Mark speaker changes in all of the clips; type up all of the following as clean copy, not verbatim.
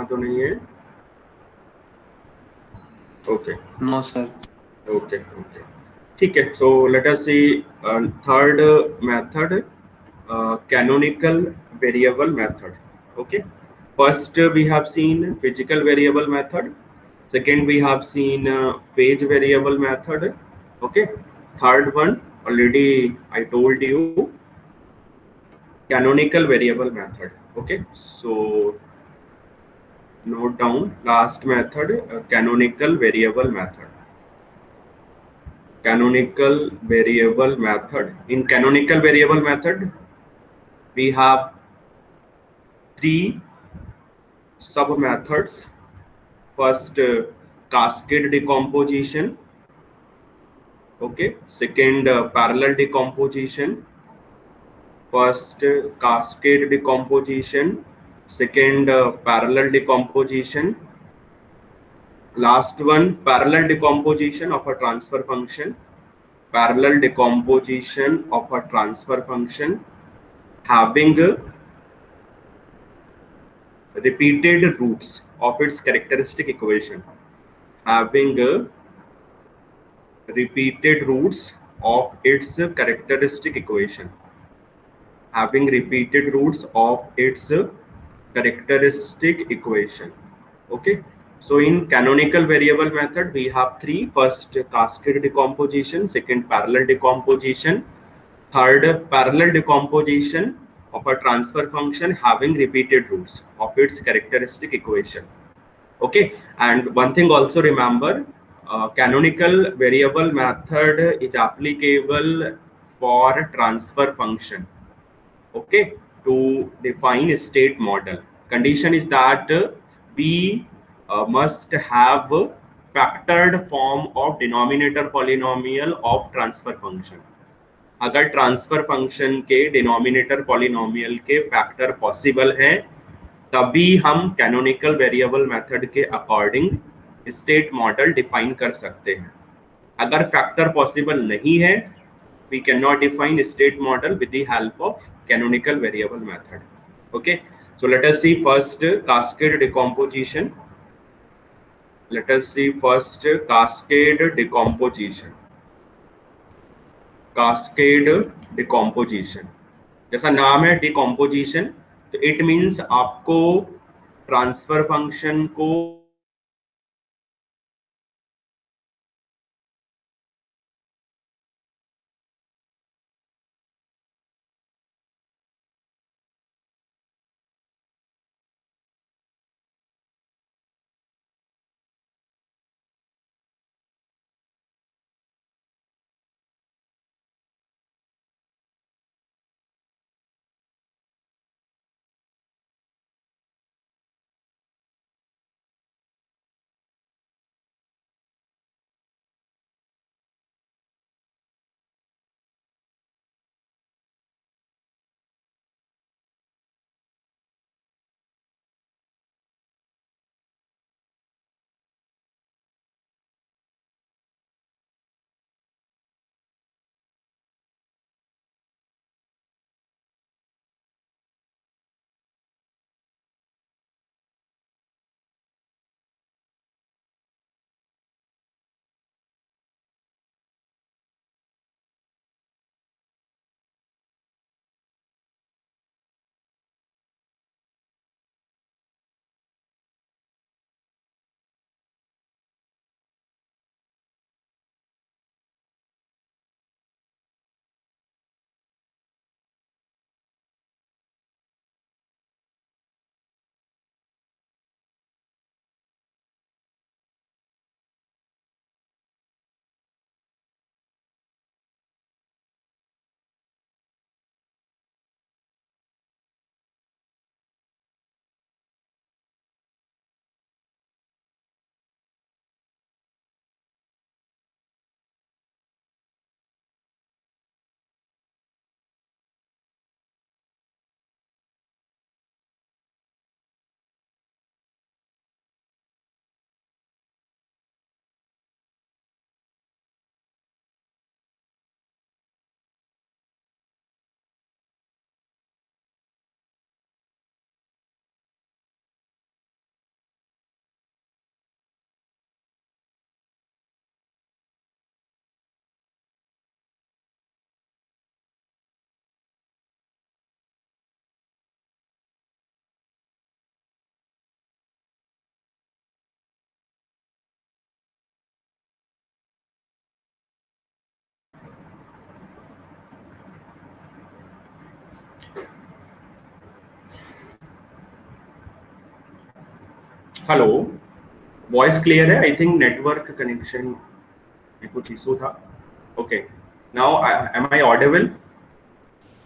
Speaker 1: यहाँ तो नहीं है. Okay.
Speaker 2: No, sir.
Speaker 1: Okay. Okay. ठीक है. So let us see third method, canonical variable method. Okay. First we have seen physical variable method. Second we have seen phase variable method. Okay. Third one already I told you, canonical variable method. Okay. So note down last method, canonical variable method. Canonical variable method. In canonical variable method, we have three sub methods. First, cascade decomposition. Okay. Second, parallel decomposition. First, cascade decomposition. Second, parallel decomposition. Last one, parallel decomposition of a transfer function. Parallel decomposition of a transfer function having repeated roots of its characteristic equation. Having repeated roots of its characteristic equation. Having repeated roots of its characteristic equation. Okay. So in canonical variable method, we have three. First, cascade decomposition. Second, parallel decomposition. Third, parallel decomposition of a transfer function having repeated roots of its characteristic equation. Okay. And one thing also remember, canonical variable method is applicable for transfer function. Okay. To define a state model, condition is that we must have factored form of denominator polynomial of transfer function. अगर transfer function के denominator polynomial के factor possible हैं, तभी हम canonical variable method के according state model define कर सकते हैं. अगर फैक्टर पॉसिबल नहीं है, we cannot define state model with the help of canonical variable method. Okay. So let us see first cascade decomposition. Let us see first cascade decomposition. Cascade decomposition. जैसा नाम है decomposition, तो it means आपको transfer function को hello, voice clear है? I think network connection में कुछ issue था। Okay, now am I audible?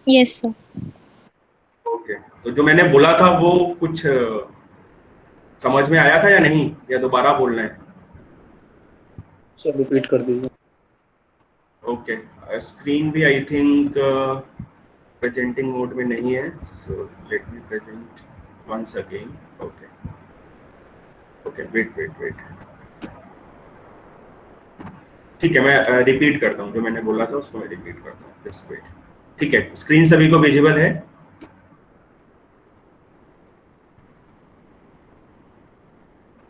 Speaker 2: Yes, sir.
Speaker 1: Okay, तो जो मैंने बोला था वो कुछ समझ में आया था या नहीं, या दोबारा बोलना है?
Speaker 3: सर रिपीट कर दीजिए।
Speaker 1: ओके, स्क्रीन भी आई थिंक प्रेजेंटिंग मोड में नहीं है, so let me present once again. Okay okay, wait wait wait, ठीक है, मैं रिपीट करता हूँ, जो मैंने बोला था उसको मैं रिपीट करता हूँ, जस्ट वेट। ठीक है, स्क्रीन सभी को विजिबल है?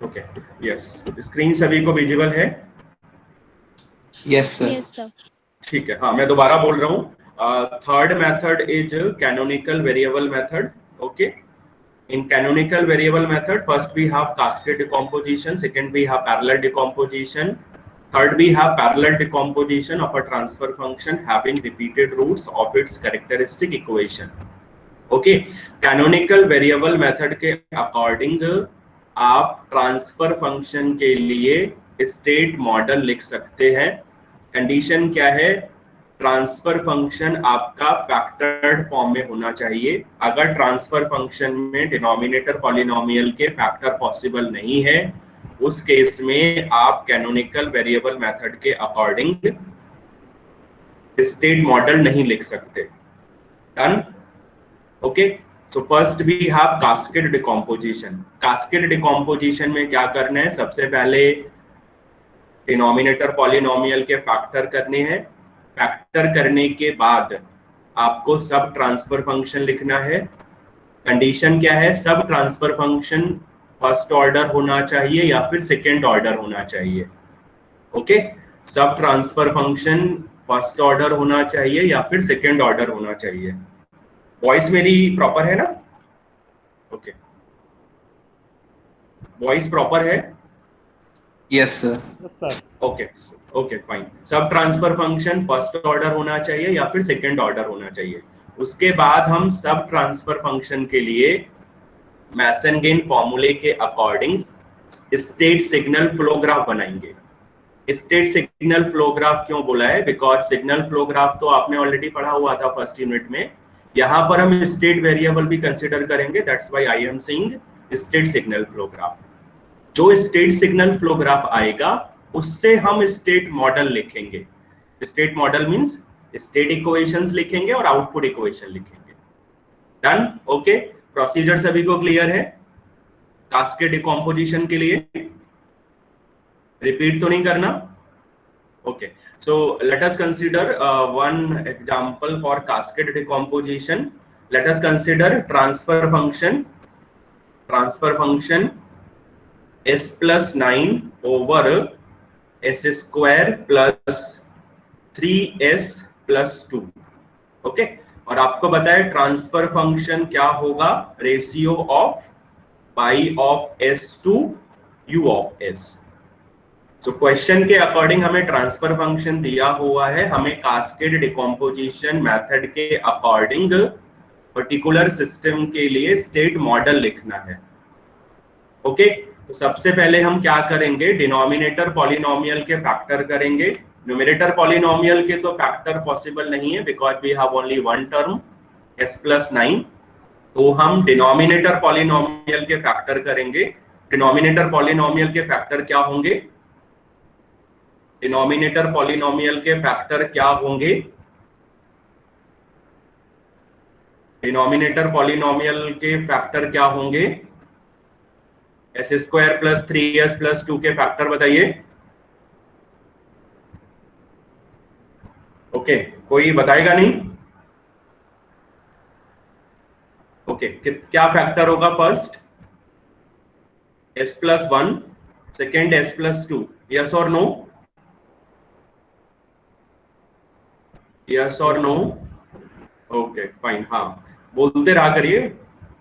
Speaker 1: ओके, यस, स्क्रीन सभी को विजिबल है?
Speaker 3: Yes sir.
Speaker 2: Yes, sir.
Speaker 1: ठीक है, हाँ, मैं दोबारा बोल रहा हूँ। Third method is canonical variable method. Okay, in canonical variable method, first we have cascade decomposition, second we have parallel decomposition, third we have parallel decomposition of a transfer function having repeated roots of its characteristic equation. Okay, canonical variable method के according आप transfer function के लिए state model लिख सकते हैं। Condition क्या है? Transfer function आपका फैक्टर्ड फॉर्म में होना चाहिए। अगर ट्रांसफर फंक्शन में डिनोमिनेटर पॉलिनोमियल के फैक्टर पॉसिबल नहीं है, उस केस में आप कैनोनिकल वेरिएबल मेथड के अकॉर्डिंग स्टेट मॉडल नहीं लिख सकते। Done? Okay, so first we have cascade decomposition. Cascade decomposition में क्या करना है? सबसे पहले डिनोमिनेटर पॉलिनोमियल के फैक्टर करने हैं। फैक्टर करने के बाद आपको सब ट्रांसफर फंक्शन लिखना है। कंडीशन क्या है? सब ट्रांसफर फंक्शन फर्स्ट ऑर्डर होना चाहिए या फिर सेकेंड ऑर्डर होना चाहिए। ओके, सब ट्रांसफर फंक्शन फर्स्ट ऑर्डर होना चाहिए या फिर सेकेंड ऑर्डर होना चाहिए। वॉइस मेरी प्रॉपर है ना? ओके, वॉइस प्रॉपर है?
Speaker 3: Yes sir.
Speaker 1: Okay okay, fine. सब ट्रांसफर फंक्शन फर्स्ट ऑर्डर होना चाहिए या फिर सेकंड ऑर्डर होना चाहिए। उसके बाद हम सब ट्रांसफर फंक्शन के लिए मैसन-गेन फॉर्मूले के according state signal flow graph बनाएंगे। स्टेट सिग्नल फ्लो ग्राफ क्यों बोला है? बिकॉज सिग्नल फ्लो ग्राफ तो आपने ऑलरेडी पढ़ा हुआ था फर्स्ट यूनिट में। यहाँ पर हम स्टेट वेरिएबल भी कंसिडर करेंगे, that's why I am saying state signal flow graph. जो स्टेट सिग्नल फ्लो ग्राफ आएगा उससे हम स्टेट मॉडल लिखेंगे। State model means state equations लिखेंगे और आउटपुट इक्वेशन लिखेंगे। डन? ओके, प्रोसीजर सभी को क्लियर है? कास्केड डिकम्पोजिशन के लिए रिपीट तो नहीं करना? Okay, so let us consider one example for cascade decomposition. Let us consider transfer function s plus 9 over s square plus 3s plus 2। Okay, और आपको बताए ट्रांसफर फंक्शन क्या होगा? Ratio of Y of s to u of s। तो question के according हमें transfer function दिया हुआ है, हमें कास्केड डिकम्पोजिशन मेथड के अकॉर्डिंग पर्टिकुलर सिस्टम के लिए स्टेट मॉडल लिखना है। ओके, तो सबसे पहले हम क्या करेंगे? डिनोमिनेटर पॉलिनोमियल के फैक्टर करेंगे। न्यूमरेटर पॉलिनोमियल के तो फैक्टर पॉसिबल नहीं है because we have only one term s plus 9। तो हम डिनोमिनेटर पॉलिनोमियल के फैक्टर करेंगे। डिनोमिनेटर पॉलिनोमियल के फैक्टर क्या होंगे? डिनोमिनेटर पॉलिनोमियल के फैक्टर क्या होंगे? डिनोमिनेटर पॉलिनोमियल के फैक्टर क्या होंगे? S square plus 3s plus 2 के फैक्टर बताइए। ओके, कोई बताएगा नहीं? ओके, क्या फैक्टर होगा? First s plus 1, second s plus 2। Yes और नो? यस और नो? ओके फाइन, हाँ, बोलते रहा करिए,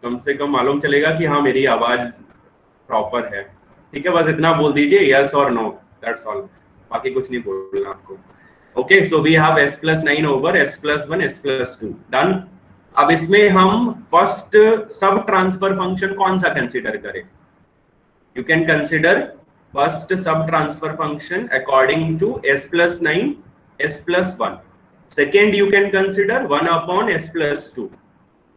Speaker 1: कम से कम मालूम चलेगा कि हाँ मेरी आवाज प्रॉपर है। ठीक है, बस इतना बोल दीजिए, यस और नो, दैट्स ऑल, बाकी कुछ नहीं बोलना आपको। Okay, so we have s plus 9 over s plus 1 s plus 2। Done? अब इसमें हम फर्स्ट सब ट्रांसफर फंक्शन कौन सा कंसीडर करें? You can consider first sub transfer function according to s plus 9 s plus 1. Second, you can consider 1 upon s plus 2.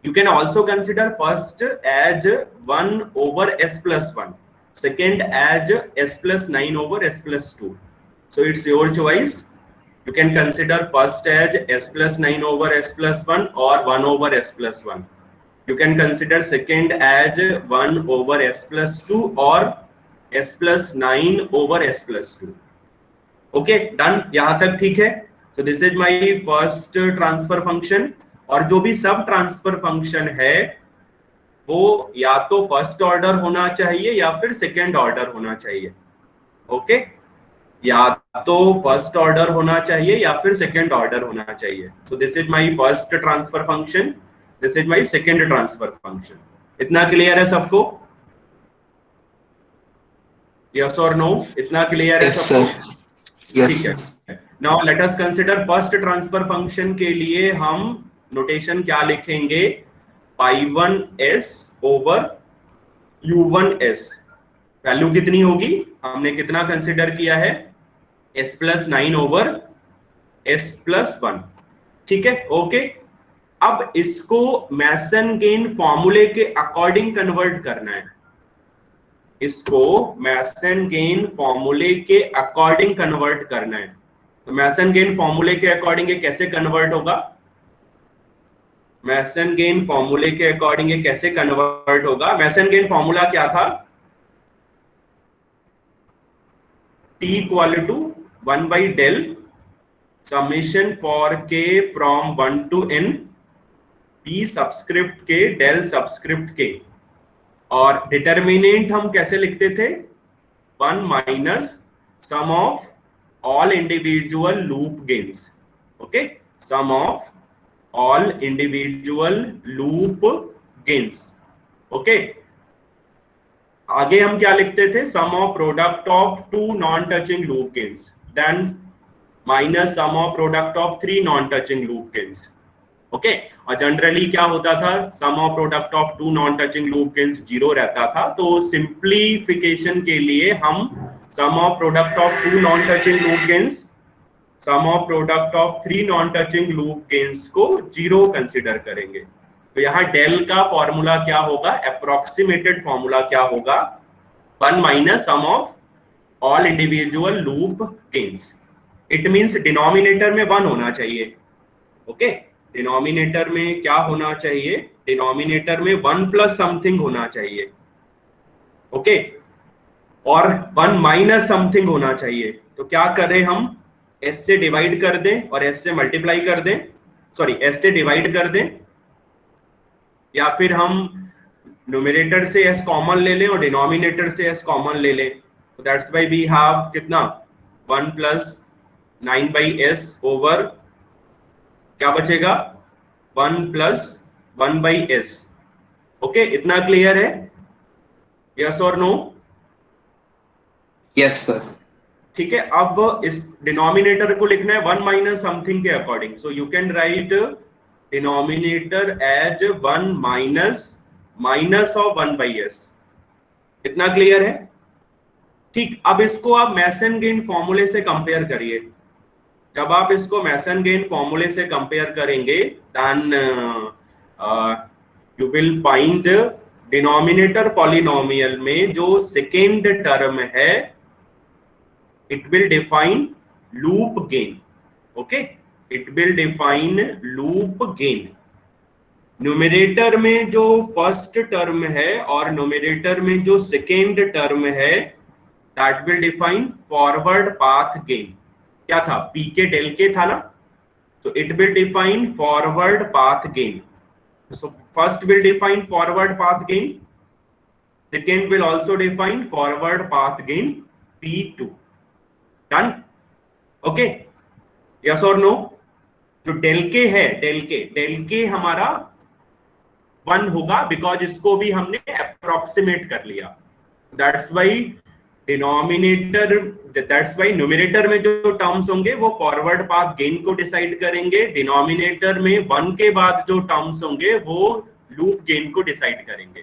Speaker 1: You can also consider first as 1 over s plus 1, second as s plus 9 over s plus 2. So it's your choice. You can consider first as s plus 9 over s plus 1 or 1 over s plus 1. You can consider second as 1 over s plus 2 or s plus 9 over s plus 2. Okay, done. यहाँ तक ठीक है. So this is my first transfer function. और जो भी सब transfer function है वो या तो फर्स्ट ऑर्डर होना चाहिए या फिर सेकेंड ऑर्डर होना चाहिए. ओके, या तो फर्स्ट ऑर्डर होना चाहिए या फिर सेकेंड ऑर्डर होना चाहिए. सो this is my first transfer function, this is my second transfer function. इतना क्लियर है सबको? यस और नो? इतना क्लियर है सबको? ठीक है. Now let us consider first transfer function के लिए हम नोटेशन क्या लिखेंगे? y1s over u1s. वैल्यू कितनी होगी? हमने कितना कंसिडर किया है? s plus 9 over s plus 1. ठीक है, ओके. अब इसको मैसन गेन फॉर्मूले के अकॉर्डिंग कन्वर्ट करना है. इसको मैसन गेन फॉर्मूले के अकॉर्डिंग कन्वर्ट करना है. तो मैसन गेन फॉर्मूले के अकॉर्डिंग ये कैसे कन्वर्ट होगा? मैसन गेन फॉर्मूले के अकॉर्डिंग ये कैसे कन्वर्ट होगा? मैसन गेन फॉर्मूला क्या था? T equal to 1 by del summation for k from 1 to n p subscript k del subscript k. और डिटर्मिनेंट हम कैसे लिखते थे? 1 minus sum of all individual loop gains. Okay, sum of all individual loop gains. Okay, आगे हम क्या लिखते थे? Sum of product of 2 non touching loop gains then minus sum of product of 3 non touching loop gains. Okay, और generally क्या होता था? Sum of product of 2 non touching loop gains 0 रहता था. तो सिंप्लीफिकेशन के लिए हम sum of product of 2 non touching loop gains sum of product of 3 non touching loop gains को 0 कंसिडर करेंगे. तो यहाँ डेल का फॉर्मूला क्या होगा? अप्रोक्सीमेटेड फॉर्मूला क्या होगा? 1 minus sum of all individual loop gains. It means denominator में 1 होना चाहिए. ओके, डिनोमिनेटर में क्या होना चाहिए? डिनोमिनेटर में 1 प्लस समथिंग होना चाहिए. ओके, और 1 माइनस समथिंग होना चाहिए. तो क्या करें हम? s से डिवाइड कर दें और s से मल्टीप्लाई कर दें. सॉरी, s से डिवाइड कर दें, या फिर हम न्यूमरेटर से s कॉमन ले लें और डिनोमिनेटर से s कॉमन ले लें. तो दैट्स व्हाई वी हैव कितना? 1 प्लस 9 by s ओवर क्या बचेगा? 1 प्लस 1 by s. ओके, इतना क्लियर है? यस और नो?
Speaker 3: Yes sir.
Speaker 1: ठीक है, अब इस डिनोमिनेटर को लिखना है 1 माइनस समथिंग के according. So you can write denominator as 1 minus of 1 by s. इतना क्लियर है? ठीक. अब इसको आप मैसन गेन फॉर्मूले से कंपेयर करिए. जब आप इसको मैसन गेन फॉर्मूले से कंपेयर करेंगे then you will find denominator polynomial में जो सेकेंड टर्म है it will define loop gain. Okay, it will define loop gain. Numerator में जो फर्स्ट टर्म है और न्यूमरेटर में जो सेकेंड टर्म है that will define forward path gain. क्या था? pk del k था ना? So it will define forward path gain. So first will define forward path gain, second will also define forward path gain p2. Done. Okay, yes और no? जो del के है, del के हमारा 1 होगा because इसको भी हमने अप्रोक्सीमेट कर लिया. That's why denominator, that's why numerator में जो टर्म्स होंगे वो फॉरवर्ड पाथ गेन को डिसाइड करेंगे. डिनोमिनेटर में 1 के बाद जो टर्म्स होंगे वो लूप गेन को डिसाइड करेंगे.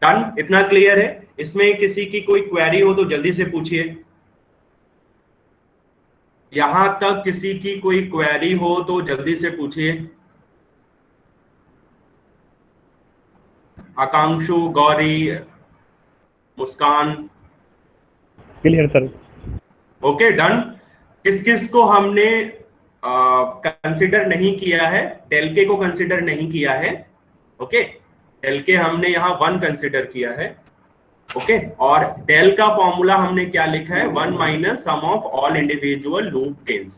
Speaker 1: डन. इतना क्लियर है? इसमें किसी की कोई क्वेरी हो तो जल्दी से पूछिए। यहां तक किसी की कोई क्वेरी हो तो जल्दी से पूछिए। Akankshu, Gauri, Muskan.
Speaker 4: Clear sir.
Speaker 1: Okay done. किस किस को हमने कंसिडर नहीं किया है? डेल के को कंसिडर नहीं किया है। ओके, डेल के हमने यहाँ 1 कंसिडर किया है। ओके, और डेल का फॉर्मूला हमने क्या लिखा है? 1 minus sum of all individual loop gains.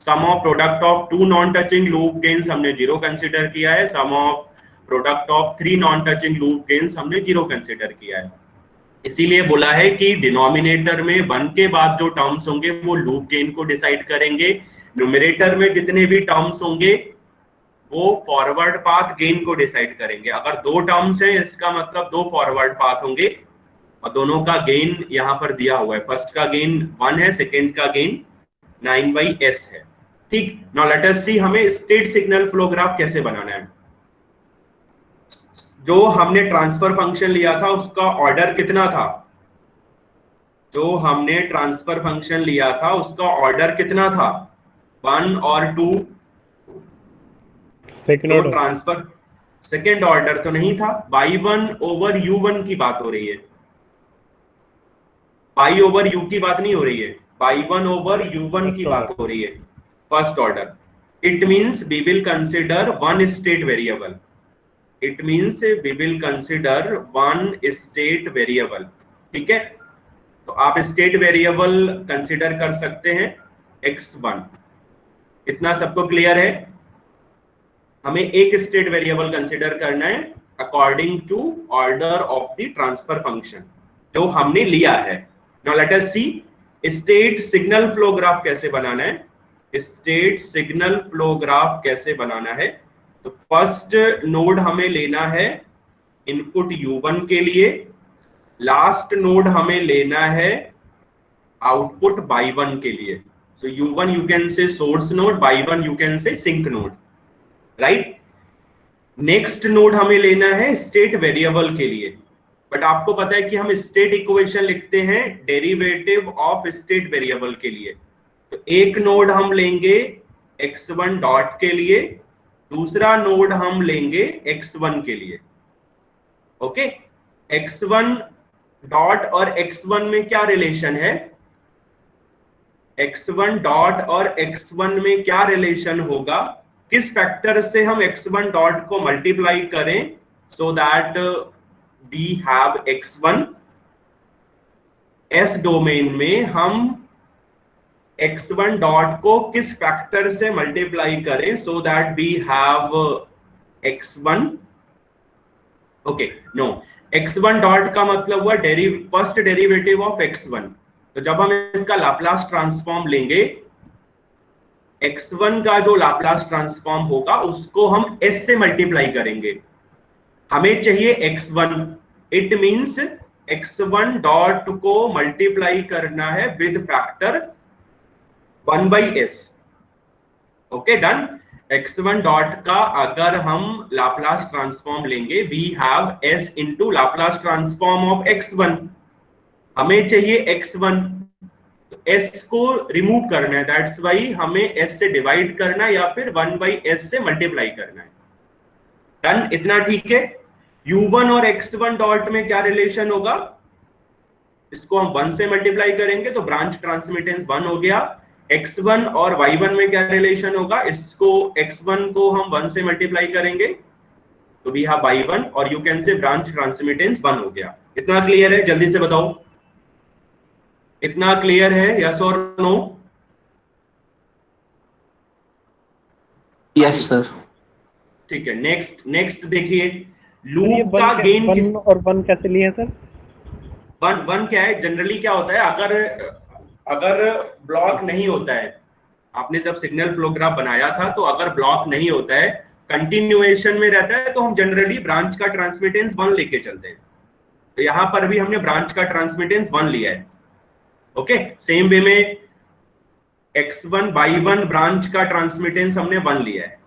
Speaker 1: Sum of product of 2 non touching loop gains हमने 0 कंसिडर किया है। Sum of product of 3 non touching loop gains हमने 0 कंसिडर किया है। इसीलिए बोला है कि डिनोमिनेटर में 1 के बाद जो टर्म्स होंगे वो लूप गेन को डिसाइड करेंगे। न्यूमरेटर में जितने भी टर्म्स होंगे वो फॉरवर्ड पाथ गेन को डिसाइड करेंगे। अगर 2 टर्म्स हैं इसका मतलब 2 फॉरवर्ड पाथ होंगे, और दोनों का गेन यहाँ पर दिया हुआ है। फर्स्ट का गेन 1 है, सेकेंड का गेन 9/s है। ठीक, नाउ लेट अस सी हमें स्टेट सिग्नल फ्लो ग्राफ कैसे बनाना है। जो हमने ट्रांसफर फंक्शन लिया था उसका ऑर्डर कितना था? जो हमने ट्रांसफर फंक्शन लिया था उसका ऑर्डर कितना था? 1 और 2?
Speaker 4: सेकंड
Speaker 1: तो
Speaker 4: ऑर्डर।
Speaker 1: ट्रांसफर सेकेंड ऑर्डर तो नहीं था। y1 ओवर u1 की बात हो रही है, y ओवर u की बात नहीं हो रही है, y1 ओवर u1 की बात हो रही है। First order, it means we will consider one state variable. It means we will consider one state variable. ठीक है, तो आप स्टेट वेरिएबल कंसिडर कर सकते हैं x1। इतना सबको क्लियर है? हमें एक स्टेट वेरिएबल कंसिडर करना है according to order of the transfer function जो हमने लिया है। Now let us see state signal flow graph कैसे बनाना है। स्टेट सिग्नल फ्लो ग्राफ कैसे बनाना है? तो फर्स्ट नोड हमें लेना है इनपुट u1 के लिए, लास्ट नोड हमें लेना है आउटपुट y1 के लिए। So u1 you can say source node, y1 you can say sink node, right. Next node हमें लेना है स्टेट वेरिएबल के लिए, बट आपको पता है कि हम स्टेट इक्वेशन लिखते हैं डेरिवेटिव ऑफ स्टेट वेरिएबल के लिए। तो एक नोड हम लेंगे x1 डॉट के लिए, दूसरा नोड हम लेंगे x1 के लिए। ओके, x1 डॉट और x1 में क्या रिलेशन है? x1 डॉट और x1 में क्या रिलेशन होगा? किस फैक्टर से हम x1 डॉट को मल्टीप्लाई करें so that we have x1। S domain में हम x1 डॉट को किस फैक्टर से मल्टीप्लाई करें so that we have x1। Okay, no, x1 dot का मतलब हुआ फर्स्ट डेरिवेटिव ऑफ x1। तो जब हम इसका लाप्लास ट्रांसफॉर्म लेंगे, x1 का जो लाप्लास ट्रांसफॉर्म होगा उसको हम s से मल्टीप्लाई करेंगे। हमें चाहिए x1, it means x1 dot को मल्टीप्लाई करना है with factor 1/s। Okay done. x1 dot का अगर हम लाप्लास ट्रांसफॉर्म लेंगे, we have s into Laplace transform of x1। हमें चाहिए x1, s को रिमूव करना है, दैट्स वाई हमें s से डिवाइड करना या फिर 1/s से मल्टीप्लाई करना है। डन, इतना ठीक है। u1 और x1 डॉट में क्या रिलेशन होगा? इसको हम 1 से मल्टीप्लाई करेंगे तो ब्रांच ट्रांसमिटेंस 1 हो गया। x1 और y1 में क्या रिलेशन होगा? इसको x1 को हम 1 से मल्टीप्लाई करेंगे तो वी हैव y1, और यू कैन से ब्रांच ट्रांसमिटेंस 1 हो गया। इतना क्लियर है? जल्दी से बताओ, इतना क्लियर है? यस और नो?
Speaker 3: Yes sir.
Speaker 1: ठीक है, नेक्स्ट देखिए, लूप का गेन
Speaker 4: 1 और 1 कैसे लिए सर?
Speaker 1: 1 क्या है? जनरली क्या होता है, अगर ब्लॉक नहीं होता है, आपने जब सिग्नल फ्लो ग्राफ बनाया था तो अगर ब्लॉक नहीं होता है, कंटिन्यूएशन में रहता है, तो हम जनरली ब्रांच का ट्रांसमिटेंस 1 लेके चलते हैं। तो यहां पर भी हमने ब्रांच का ट्रांसमिटेंस 1 लिया है। ओके, सेम वे में x1 y1 ब्रांच का ट्रांसमिटेंस हमने 1 लिया है।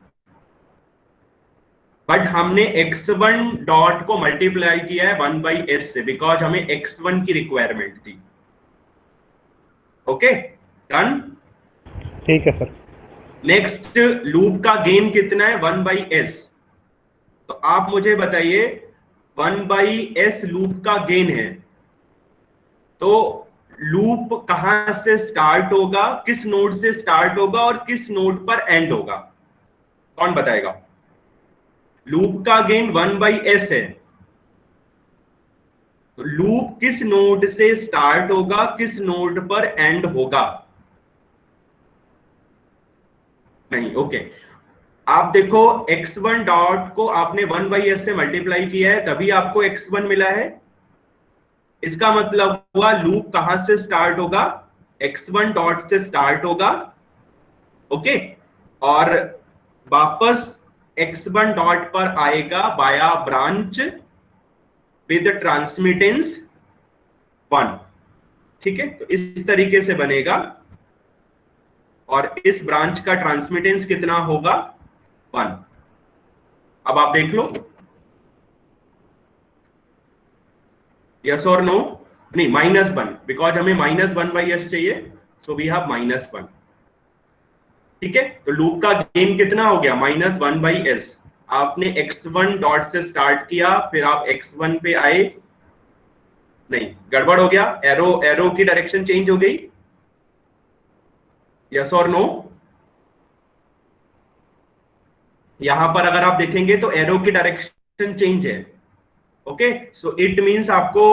Speaker 1: बट हमने x1 डॉट को मल्टीप्लाई किया है 1/s से, बिकॉज हमें x1 की रिक्वायरमेंट थी। Okay, done.
Speaker 4: ठीक है सर।
Speaker 1: नेक्स्ट, लूप का गेन कितना है? 1/s। तो आप मुझे बताइए 1/s लूप का गेन है, तो लूप कहां से स्टार्ट होगा, किस नोड से स्टार्ट होगा और किस नोड पर एंड होगा? कौन बताएगा? लूप का गेन 1/s है, तो लूप किस नोड से स्टार्ट होगा, किस नोड पर एंड होगा? नहीं, ओके। आप देखो x1 डॉट को आपने 1/s से मल्टीप्लाई किया है, तभी आपको x1 मिला है। इसका मतलब हुआ लूप कहां से स्टार्ट होगा? x1 डॉट से स्टार्ट होगा। ओके, और वापस x1 डॉट पर आएगा बाया ब्रांच विद ट्रांसमिटेंस 1। ठीक है, तो इस तरीके से बनेगा, और इस ब्रांच का ट्रांसमिटेंस कितना होगा? 1। अब आप देख लो, यस और नो? नहीं, -1, बिकॉज हमें -1/s चाहिए, सो वी हैव -1। ठीक है, तो लूप का गेन कितना हो गया? -1/s। आपने x1 डॉट से स्टार्ट किया, फिर आप x1 पे आए, नहीं गड़बड़ हो गया, एरो एरो की डायरेक्शन चेंज हो गई, यस और नो? यहां पर अगर आप देखेंगे तो एरो की डायरेक्शन चेंज है। ओके, सो इट मींस आपको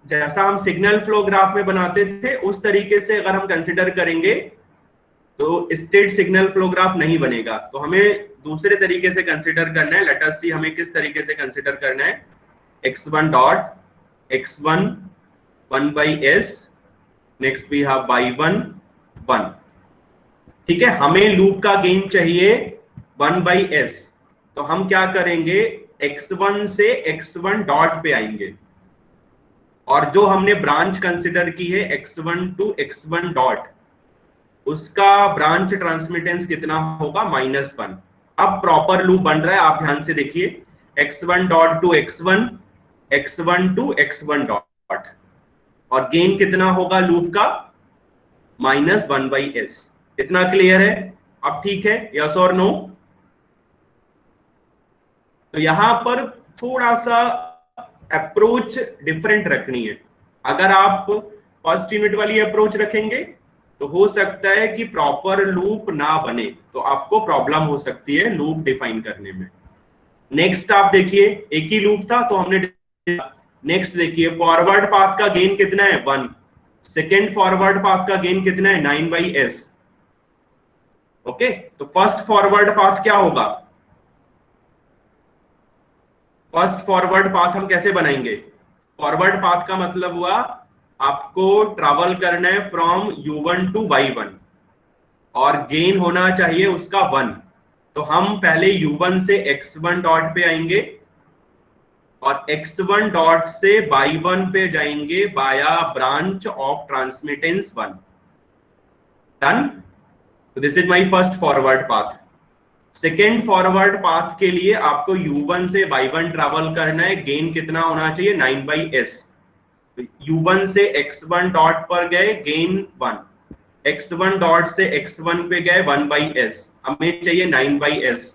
Speaker 1: जैसा हम सिग्नल फ्लो ग्राफ में बनाते थे उस तरीके से अगर हम कंसिडर करेंगे तो स्टेट सिग्नल फ्लो ग्राफ नहीं बनेगा, तो हमें दूसरे तरीके से कंसिडर करना है। लेट अस सी हमें किस तरीके से कंसिडर करना है। x1 dot x1 1/s, next we have y1 1। ठीक है, हमें लूप का गेन चाहिए 1/s, तो हम क्या करेंगे? x1 से x1 डॉट पे आएंगे, और जो हमने ब्रांच कंसिडर की है x1 टू x1 डॉट, उसका ब्रांच ट्रांसमिटेंस कितना होगा? -1। अब प्रॉपर लूप बन रहा है, आप ध्यान से देखिए, x1 dot to x1, x1 to x1 dot, और गेन कितना होगा लूप का? -1/s। इतना क्लियर है? अब ठीक है, यस और नो? तो यहां पर थोड़ा सा अप्रोच डिफरेंट रखनी है। अगर आप फर्स्ट यूनिट वाली अप्रोच रखेंगे तो हो सकता है कि प्रॉपर लूप ना बने, तो आपको प्रॉब्लम हो सकती है लूप डिफाइन करने में। नेक्स्ट आप देखिए, एक ही लूप था तो हमने, नेक्स्ट देखिए, फॉरवर्ड पाथ का गेन कितना है? 1। सेकेंड फॉरवर्ड पाथ का गेन कितना है? 9/s। ओके, तो फर्स्ट फॉरवर्ड पाथ क्या होगा? फर्स्ट फॉरवर्ड पाथ हम कैसे बनाएंगे? फॉरवर्ड पाथ का मतलब हुआ आपको ट्रैवल करना है फ्रॉम u1 टू y1, और गेन होना चाहिए उसका 1। तो हम पहले u1 से x1 डॉट पे आएंगे, और x1 डॉट से y1 पे जाएंगे बाया ब्रांच ऑफ ट्रांसमिटेंस 1। डन? तो this is my first forward path. Second forward path के लिए आपको u1 से y1 ट्रैवल करना है, गेन कितना होना चाहिए? 9/s। u1 से x1 डॉट पर गए, गेन 1। x1 डॉट से x1 पे गए, 1/s, हमें चाहिए 9/s।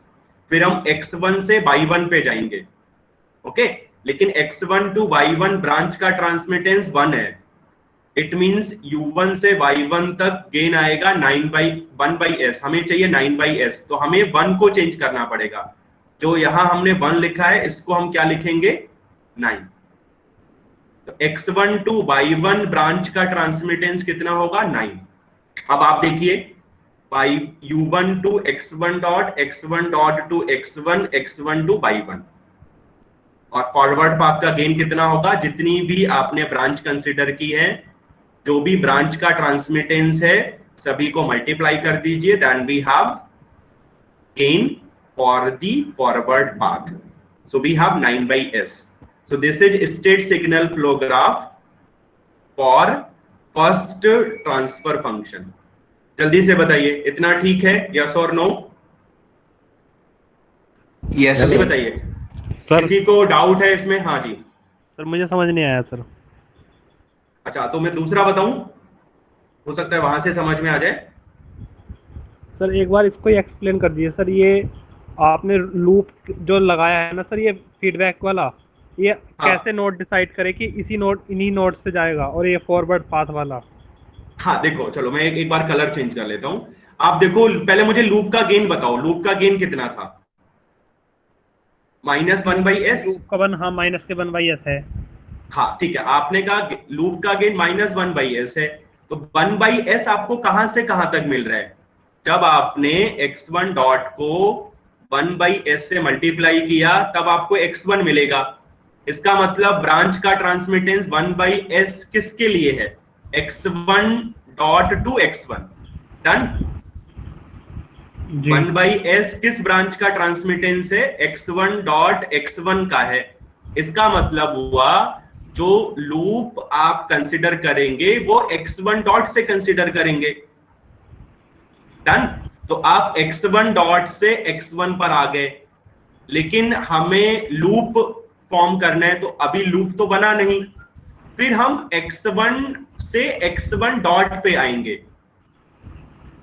Speaker 1: फिर हम x1 से y1 पे जाएंगे। ओके, लेकिन x1 टू y1 ब्रांच का ट्रांसमिटेंस 1 है, इट मींस u1 से y1 तक गेन आएगा 1/s, हमें चाहिए 9/s, तो हमें 1 को चेंज करना पड़ेगा। जो यहां हमने 1 लिखा है इसको हम क्या लिखेंगे? 9। तो x1 टू y1 ब्रांच का ट्रांसमिटेंस कितना होगा? 9। अब आप देखिए, u1 to x1 dot, x1 dot to x1, x1 to y1, और फॉरवर्ड पाथ का गेन कितना होगा? जितनी भी आपने ब्रांच कंसिडर की है, जो भी ब्रांच का ट्रांसमिटेंस है, सभी को मल्टीप्लाई कर दीजिए, then we have gain for the forward path. So we have 9/s। So this is state signal flow graph for first transfer function. जल्दी से बताइए, इतना ठीक है, यस और नो?
Speaker 3: यस
Speaker 1: जल्दी
Speaker 3: सर।
Speaker 1: बताइए,
Speaker 4: सर
Speaker 1: किसी को डाउट है इसमें? हाँ जी।
Speaker 4: सर मुझे समझ नहीं आया सर।
Speaker 1: अच्छा, तो मैं दूसरा बताऊं, हो सकता है वहां से समझ में आ जाए।
Speaker 4: सर एक बार इसको ही एक्सप्लेन कर दीजिए सर। ये आपने लूप जो लगाया है ना सर, ये फीडबैक वाला, ये कैसे
Speaker 1: हाँ
Speaker 4: नोड डिसाइड करे कि इसी नोड इन्हीं नोड से जाएगा, और ये फॉरवर्ड पाथ वाला?
Speaker 1: हाँ, देखो चलो मैं एक बार कलर चेंज कर लेता हूं। आप देखो, पहले मुझे लूप का गेन बताओ, लूप का गेन कितना था? -1/s।
Speaker 4: लूप का वन, हाँ, -1/s है।
Speaker 1: हाँ ठीक है, आपने कहा लूप का गेन -1/s है, तो 1/s आपको कहां से कहां तक मिल रहा है? जब आपने x1 डॉट को 1/s से मल्टीप्लाई किया तब आपको x1 मिलेगा। इसका मतलब ब्रांच का ट्रांसमिटेंस 1/s किसके लिए है? x1 dot to x1। Done.
Speaker 4: Ji
Speaker 1: 1/s किस ब्रांच का ट्रांसमिटेंस है? x1 डॉट x1 का है। इसका मतलब हुआ जो लूप आप कंसिडर करेंगे वो x1 डॉट से कंसिडर करेंगे। डन। तो आप x1 डॉट से x1 पर आ गए, लेकिन हमें लूप फॉर्म करना है, तो अभी लूप तो बना नहीं। फिर हम x1 से x1 डॉट पे आएंगे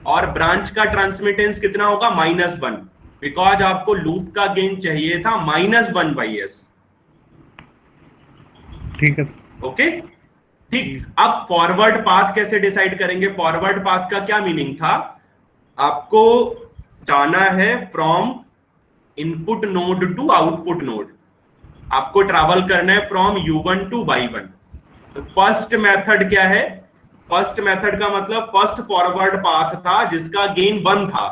Speaker 1: और ब्रांच का ट्रांसमिटेंस कितना होगा? -1, बिकॉज आपको लूप का गेन चाहिए था -1/s।
Speaker 4: ठीक है सर।
Speaker 1: ओके ठीक। अब फॉरवर्ड पाथ कैसे डिसाइड करेंगे? फॉरवर्ड पाथ का क्या मीनिंग था? आपको जाना है from input node to output node, आपको ट्रैवल करना है फ्रॉम U1 टू Y1। तो फर्स्ट मेथड क्या है? फर्स्ट मेथड का मतलब फर्स्ट फॉरवर्ड पाथ था जिसका गेन 1 था।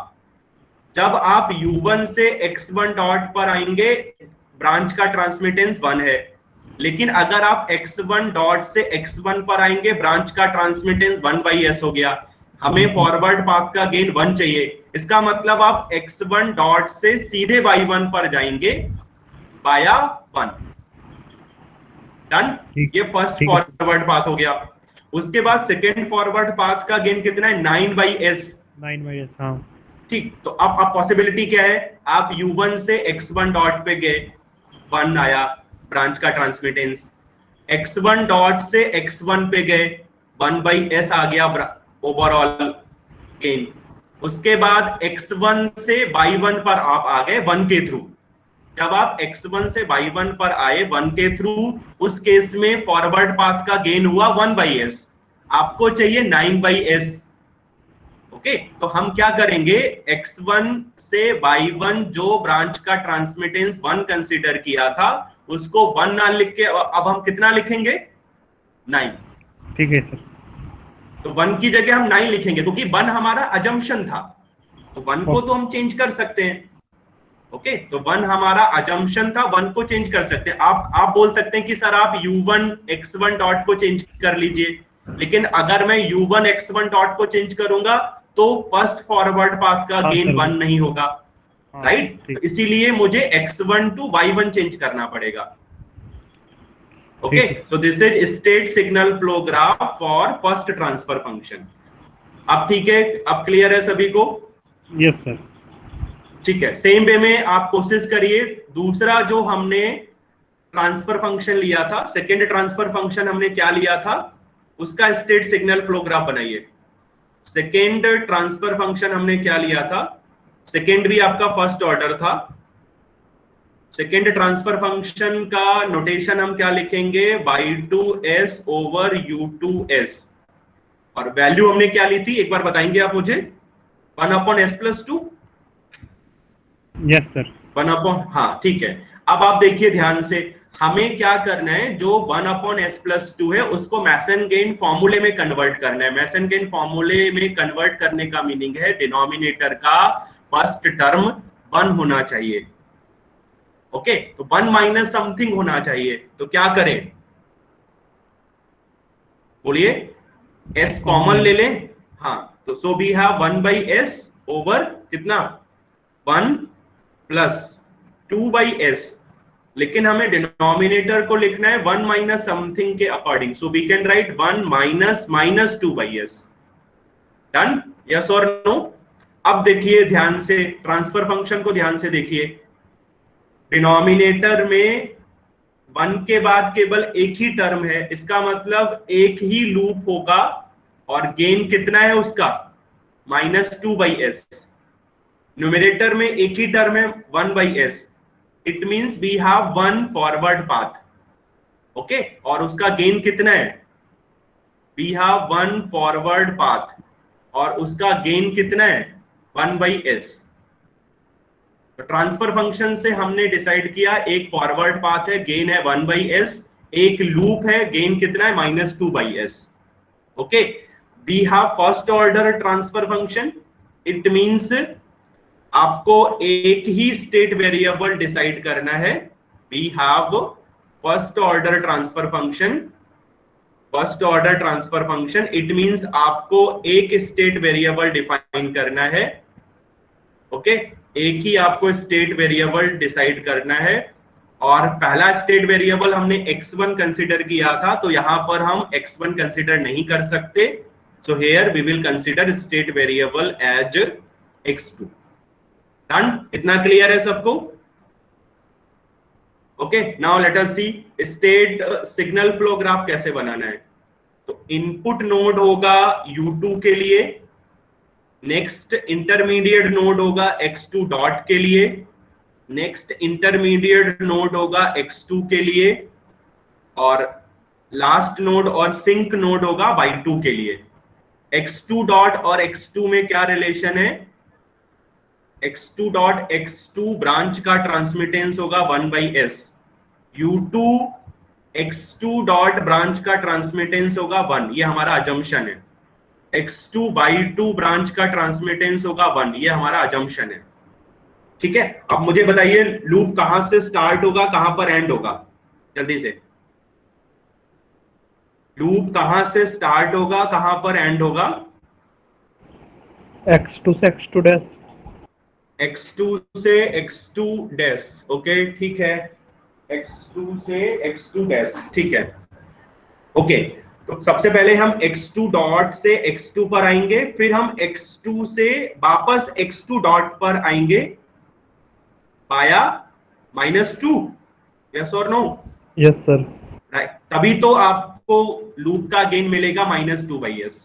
Speaker 1: जब आप U1 से x1 डॉट पर आएंगे, ब्रांच का ट्रांसमिटेंस 1 है, लेकिन अगर आप x1 डॉट से x1 पर आएंगे, ब्रांच का ट्रांसमिटेंस 1/s हो गया। हमें फॉरवर्ड पाथ का गेन 1 चाहिए। इसका मतलब आप x1 डॉट से सीधे y1 पर जाएंगे बाया 1। डन।
Speaker 4: ठीक
Speaker 1: ये फर्स्ट
Speaker 4: ठीक है सर।
Speaker 1: फॉरवर्ड पाथ हो गया। उसके बाद सेकेंड फॉरवर्ड पाथ का गेन कितना है? 9/s।
Speaker 4: 9/s, हाँ।
Speaker 1: ठीक, तो अब पॉसिबिलिटी क्या है? आप U1 से x1 डॉट पे गए, 1 आया ब्रांच का ट्रांसमिटेंस। x1 डॉट से x1 पे गए, 1/s आ गया ओवरऑल गेन। उसके बाद x1 से y1 पर आप आ गए 1 के थ्रू। जब आप x1 से y1 पर आए 1 के थ्रू, उस केस में फॉरवर्ड पाथ का गेन हुआ 1/s। आपको चाहिए 9/s। ओके, तो हम क्या करेंगे? x1 से y1 जो ब्रांच का ट्रांसमिटेंस 1 कंसीडर किया था, उसको 1 ना लिख के अब हम कितना लिखेंगे? 9।
Speaker 4: ठीक है सर।
Speaker 1: तो 1 की जगह हम 9 लिखेंगे, क्योंकि 1 हमारा अजम्पशन था, तो 1 को तो हम चेंज कर सकते हैं। ओके, तो 1 हमारा अजम्पशन था, 1 को चेंज कर सकते हैं। आप बोल सकते हैं कि सर आप U1 x1 डॉट को चेंज कर लीजिए, लेकिन अगर मैं U1 x1 डॉट को चेंज करूंगा तो फर्स्ट फॉरवर्ड पाथ का
Speaker 4: हाँ
Speaker 1: गेन
Speaker 4: सर।
Speaker 1: 1 नहीं होगा,
Speaker 4: हाँ,
Speaker 1: राइट?
Speaker 4: ठीक।
Speaker 1: तो इसीलिए मुझे x1 टू y1 चेंज करना पड़ेगा। ओके,
Speaker 4: ठीक है।
Speaker 1: सो this is state signal flow graph for first transfer function. अब ठीक है, अब क्लियर है सभी को?
Speaker 4: Yes sir.
Speaker 1: ठीक है, सेम वे में आप कोशिश करिए। दूसरा जो हमने ट्रांसफर फंक्शन लिया था, सेकेंड ट्रांसफर फंक्शन हमने क्या लिया था, उसका स्टेट सिग्नल फ्लो ग्राफ बनाइए। सेकेंड ट्रांसफर फंक्शन हमने क्या लिया था? सेकेंड भी आपका फर्स्ट ऑर्डर था। सेकेंड ट्रांसफर फंक्शन का नोटेशन हम क्या लिखेंगे? y2s over u2s। और वैल्यू हमने क्या ली थी, एक बार बताएंगे आप मुझे? 1/s+2।
Speaker 4: Yes sir.
Speaker 1: 1/, हाँ ठीक है। अब आप देखिए ध्यान से, हमें क्या करना है? जो 1/s+2 है उसको मैसन गेन फॉर्मूले में कन्वर्ट करना है। मैसन गेन फॉर्मूले में कन्वर्ट करने का मीनिंग है डिनोमिनेटर का फर्स्ट टर्म 1 होना चाहिए। ओके, तो 1 माइनस समथिंग होना चाहिए। तो क्या करें, बोलिए? s कॉमन ले लें। हाँ, तो सो वी हैव 1/s ओवर कितना? 1 प्लस 2/s। लेकिन हमें डिनोमिनेटर को लिखना है 1 माइनस समथिंग के according, so we can write 1 minus minus 2/s। Done? Yes और नो? अब देखिए ध्यान से, ट्रांसफर फंक्शन को ध्यान से देखिए। डिनोमिनेटर में 1 के बाद केवल एक ही टर्म है, इसका मतलब एक ही लूप होगा और गेन कितना है उसका -2/s। न्यूमरेटर में एक ही टर्म है 1/s, it means we have one forward path. Okay, और उसका गेन कितना है, we have one forward path और उसका गेन कितना है 1/s। तो ट्रांसफर फंक्शन से हमने डिसाइड किया एक फॉरवर्ड पाथ है, गेन है 1/s, एक लूप है, गेन कितना है -2/s। Okay, we have first order transfer function, it means आपको एक ही स्टेट वेरिएबल डिसाइड करना है। We have first order transfer function, first order transfer function, it means आपको एक स्टेट वेरिएबल डिफाइन करना है। ओके, एक ही आपको स्टेट वेरिएबल डिसाइड करना है और पहला स्टेट वेरिएबल हमने x1 कंसीडर किया था, तो यहां पर हम x1 कंसीडर नहीं कर सकते, so here we will consider state variable as x2। Done, इतना क्लियर है सबको? Okay, now let us see state signal flow graph कैसे बनाना है। तो इनपुट नोड होगा U2 के लिए, नेक्स्ट इंटरमीडिएट नोड होगा x2 डॉट के लिए, नेक्स्ट इंटरमीडिएट नोड होगा x2 के लिए, और लास्ट नोड और सिंक नोड होगा y2 के लिए। x2 डॉट और x2 में क्या रिलेशन है, x2 डॉट x2 ब्रांच का ट्रांसमिटेंस होगा 1/s, U2 x2 dot branch का ट्रांसमिटेंस होगा 1, ये हमारा अजम्पशन है। x2 y2 ब्रांच का ट्रांसमिटेंस होगा 1, ये हमारा अजम्पशन है। ठीक है, अब मुझे बताइए लूप कहां से स्टार्ट होगा, कहां पर एंड होगा, जल्दी से। लूप कहां से स्टार्ट होगा, कहां पर एंड होगा?
Speaker 4: x2 से x2 डैश,
Speaker 1: x2 से x2 डैश। ओके, ठीक है, x2 से x2 डैश, ठीक है। ओके, तो सबसे पहले हम x2 डॉट से x2 पर आएंगे, फिर हम x2 से वापस x2 डॉट पर आएंगे पाया -2। यस और नो?
Speaker 4: Yes sir.
Speaker 1: राइट, तभी तो आपको लूप का गेन मिलेगा -2/s।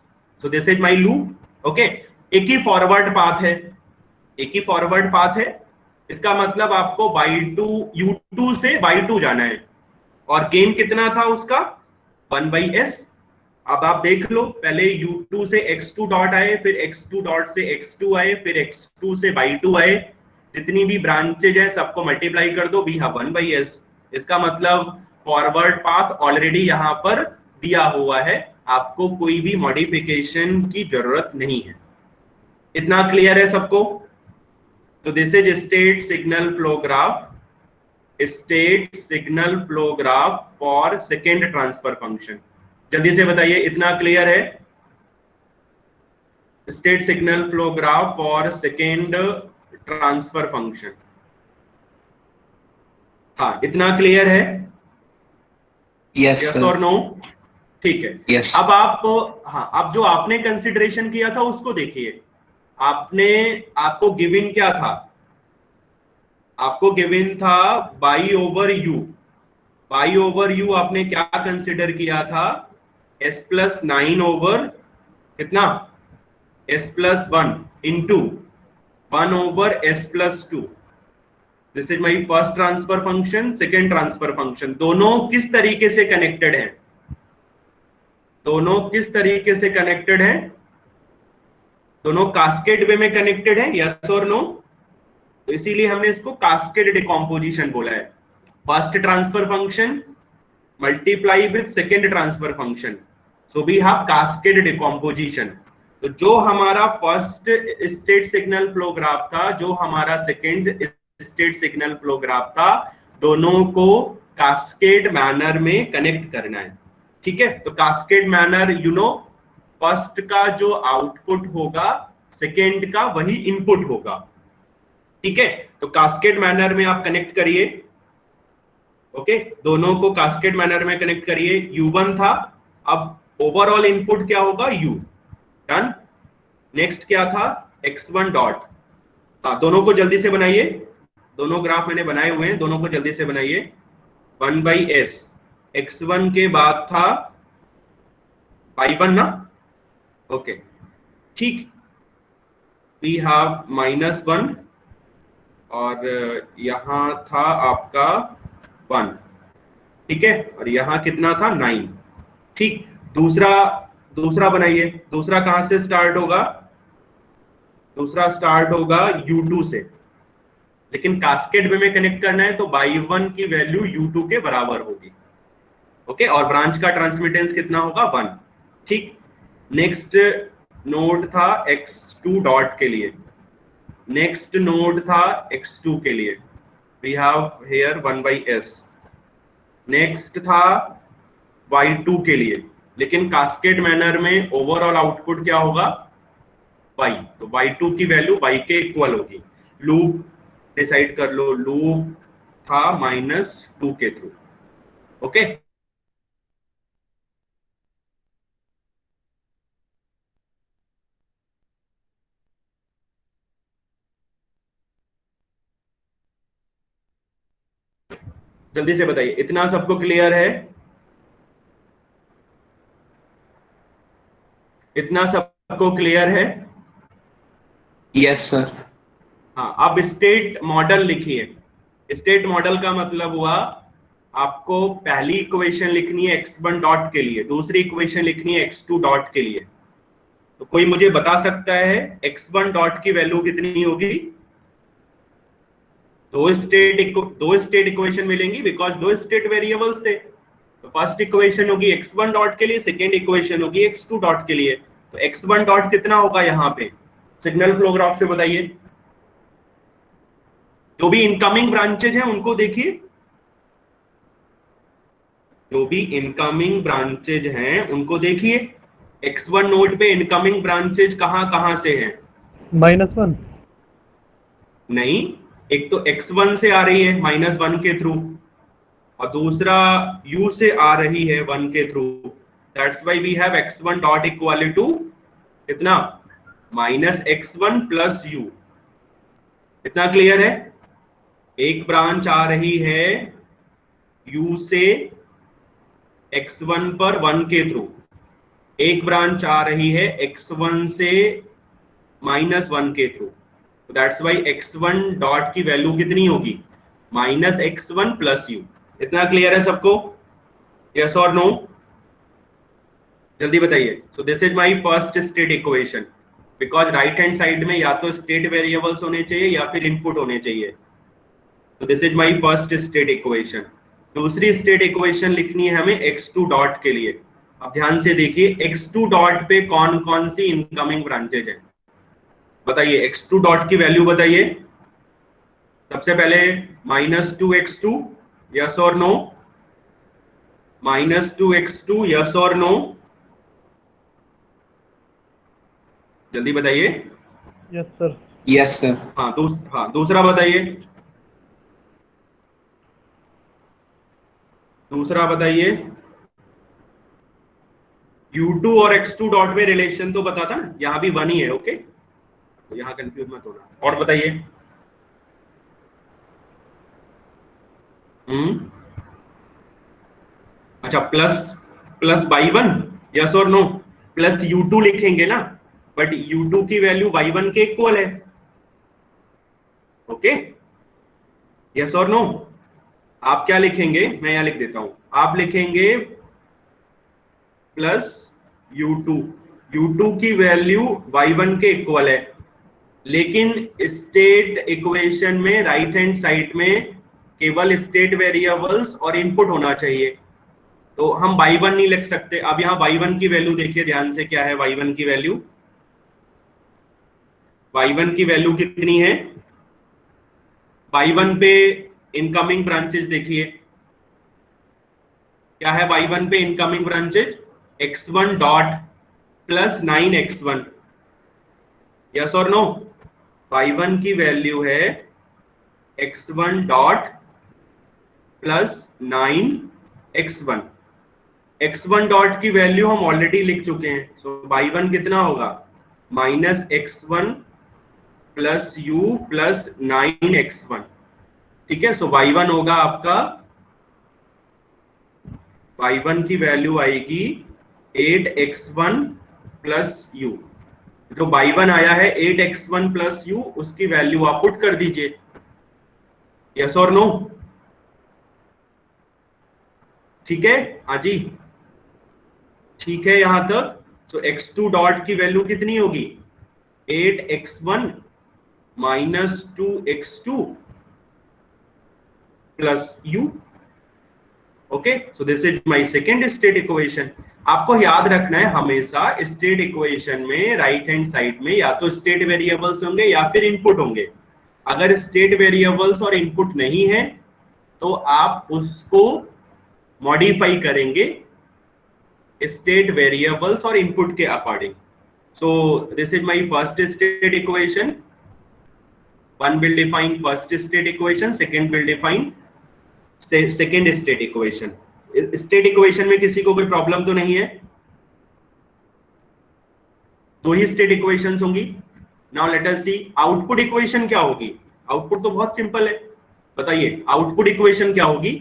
Speaker 1: So this is my loop. Okay, एक ही फॉरवर्ड पाथ है, एक ही फॉरवर्ड पाथ है, इसका मतलब आपको U2 से y2 जाना है और गेन कितना था उसका 1/s। अब आप देख लो, पहले U2 से x2 डॉट आए, फिर x2 डॉट से x2 आए, फिर x2 से y2 आए, जितनी भी ब्रांचेज है सबको मल्टीप्लाई कर दो, वी हैव 1/s। इसका मतलब फॉरवर्ड पाथ ऑलरेडी यहां पर दिया हुआ है, आपको कोई भी मॉडिफिकेशन की जरूरत नहीं है। इतना क्लियर है सबको? तो this is state signal flow graph, state signal flow graph for second transfer function. जल्दी से बताइए, इतना क्लियर है? State signal flow graph for second transfer function, हाँ, इतना क्लियर है?
Speaker 3: Yes
Speaker 1: yes
Speaker 3: sir.
Speaker 1: और नो? ठीक है।
Speaker 3: यस।
Speaker 1: अब आप, हाँ, अब जो आपने कंसिडरेशन किया था उसको देखिए। आपको गिवन क्या था? आपको गिवन था y/u। y/u आपने क्या कंसिडर किया था? s+9 ओवर कितना? s+1 into 1 over s+2। This is my first transfer function, second transfer function. दोनों किस तरीके से कनेक्टेड हैं? दोनों किस तरीके से कनेक्टेड हैं? दोनों कास्केड वे में कनेक्टेड हैं, यस और नो? तो इसीलिए हमने इसको कास्केड डिकम्पोजिशन बोला है। First transfer function multiply with second transfer function, so we have cascade decomposition. तो जो हमारा first state signal flow graph था, जो हमारा second state signal flow graph था, दोनों को कास्केड मैनर में कनेक्ट करना है। ठीक है, तो cascade manner, you know, first का जो आउटपुट होगा सेकेंड का वही इनपुट होगा। ठीक है, तो कास्केड मैनर में आप कनेक्ट करिए। ओके, दोनों को कास्केड मैनर में कनेक्ट करिए। U1 था, अब ओवरऑल इनपुट क्या होगा? U। डन। नेक्स्ट क्या था? x1 dot. हाँ, दोनों को जल्दी से बनाइए, दोनों ग्राफ मैंने बनाए हुए हैं, दोनों को जल्दी से बनाइए। 1/s, x1 के बाद था y1 ना, ओके ठीक। वी हैव -1 और यहाँ था आपका 1, ठीक है, और यहाँ कितना था 9, ठीक। दूसरा बनाइए। दूसरा कहां से स्टार्ट होगा? दूसरा स्टार्ट होगा U2 से, लेकिन कास्केड वे में कनेक्ट करना है तो y1 की वैल्यू U2 के बराबर होगी, ओके, और ब्रांच का ट्रांसमिटेंस कितना होगा 1, ठीक। नेक्स्ट नोड था x2 डॉट के लिए, नेक्स्ट नोड था x2 के लिए, we have here 1/s। Next था y2 के लिए, लेकिन कास्केड मैनर में ओवरऑल आउटपुट क्या होगा? y, तो y2 की वैल्यू y के इक्वल होगी। लूप डिसाइड कर लो, लूप था -2 के थ्रू, ओके। जल्दी से बताइए, इतना सबको क्लियर है? इतना सबको क्लियर है?
Speaker 3: Yes sir.
Speaker 1: हाँ, अब स्टेट मॉडल लिखिए। स्टेट मॉडल का मतलब हुआ आपको पहली इक्वेशन लिखनी है x1 डॉट के लिए, दूसरी इक्वेशन लिखनी है x2 डॉट के लिए। तो कोई मुझे बता सकता है x1 डॉट की वैल्यू कितनी होगी? दो स्टेट इक्वेशन मिलेंगी, बिकॉज दो स्टेट वेरिएबल्स थे। तो फर्स्ट इक्वेशन होगी x1 डॉट के लिए, सेकेंड इक्वेशन होगी x2 डॉट के लिए। तो x1 डॉट कितना होगा यहाँ पे? सिग्नल फ्लो ग्राफ से बताइए। जो भी इनकमिंग ब्रांचेज हैं उनको देखिए, जो भी इनकमिंग ब्रांचेज हैं उनको देखिए। x1 नोड पे इनकमिंग ब्रांचेज कहां से हैं?
Speaker 4: -1
Speaker 1: नहीं, एक तो x1 से आ रही है -1 के थ्रू, और दूसरा u से आ रही है 1 के थ्रू। That's why we have x1 dot equal to कितना? -x1 plus u। इतना क्लियर है? एक ब्रांच आ रही है u से x1 पर 1 के थ्रू, एक ब्रांच आ रही है x1 से -1 के थ्रू। दैट्स व्हाई x1 डॉट की वैल्यू कितनी होगी? -x1 plus u। इतना क्लियर है सबको? यस और नो? जल्दी बताइए। सो this is my first state equation, because right hand side में या तो स्टेट वेरिएबल्स होने चाहिए या फिर इनपुट होने चाहिए। तो this is my first state equation. दूसरी स्टेट इक्वेशन लिखनी है हमें x2 डॉट के लिए। अब ध्यान से देखिए, x2 डॉट पे कौन कौन सी इनकमिंग ब्रांचेज हैं? बताइए, x2 डॉट की वैल्यू बताइए। सबसे पहले -2x2, यस और नो? -2x2, यस और नो? जल्दी बताइए।
Speaker 4: Yes sir.
Speaker 3: Yes sir.
Speaker 1: हाँ, दूसरा बताइए। दूसरा बताइए। U2 और x2 डॉट में रिलेशन तो बता था ना, यहां भी 1 ही है, ओके, तो यहां कंफ्यूज मत होना। और बताइए। अच्छा, प्लस y1, यस और नो? प्लस U2 लिखेंगे ना, बट U2 की वैल्यू y1 के इक्वल है, ओके, यस और नो? आप क्या लिखेंगे? मैं यहां लिख देता हूं। आप लिखेंगे प्लस U2 की वैल्यू y1 के इक्वल है, लेकिन स्टेट इक्वेशन में राइट हैंड साइड में केवल स्टेट वेरिएबल्स और इनपुट होना चाहिए, तो हम y1 नहीं लिख सकते। अब यहाँ y1 की वैल्यू देखिए ध्यान से, क्या है y1 की वैल्यू? y1 की वैल्यू कितनी है? y1 पे इनकमिंग ब्रांचेज देखिए, क्या है y1 पे incoming branches? x1 dot plus 9x1, yes और नो? y1 की वैल्यू है x1 dot plus 9x1। x1 dot की वैल्यू हम ऑलरेडी लिख चुके हैं, सो y1 कितना होगा? -x1 plus u plus 9x1। ठीक है, सो y1 होगा आपका, y1 की वैल्यू आएगी 8x1 प्लस यू। जो y1 आया है 8x1 प्लस यू, उसकी वैल्यू आप पुट कर दीजिए। यस और नो? ठीक है हाँ जी, ठीक है यहां तक। सो x2 डॉट की वैल्यू कितनी होगी? 8x1 minus 2x2 plus u। Okay, so this is my second state equation. आपको याद रखना है हमेशा स्टेट इक्वेशन में राइट हैंड साइड में या तो स्टेट वेरिएबल्स होंगे या फिर इनपुट होंगे। अगर स्टेट वेरिएबल्स और इनपुट नहीं है तो आप उसको मॉडिफाई करेंगे स्टेट वेरिएबल्स और इनपुट के according. So this is my first state equation. One will define first state equation, second will define second state equation. State equation में किसी को कोई प्रॉब्लम तो नहीं है? दो ही स्टेट इक्वेशंस होंगी। नाउ लेट अस सी आउटपुट इक्वेशन क्या होगी। आउटपुट तो बहुत सिंपल है, बताइए आउटपुट इक्वेशन क्या होगी?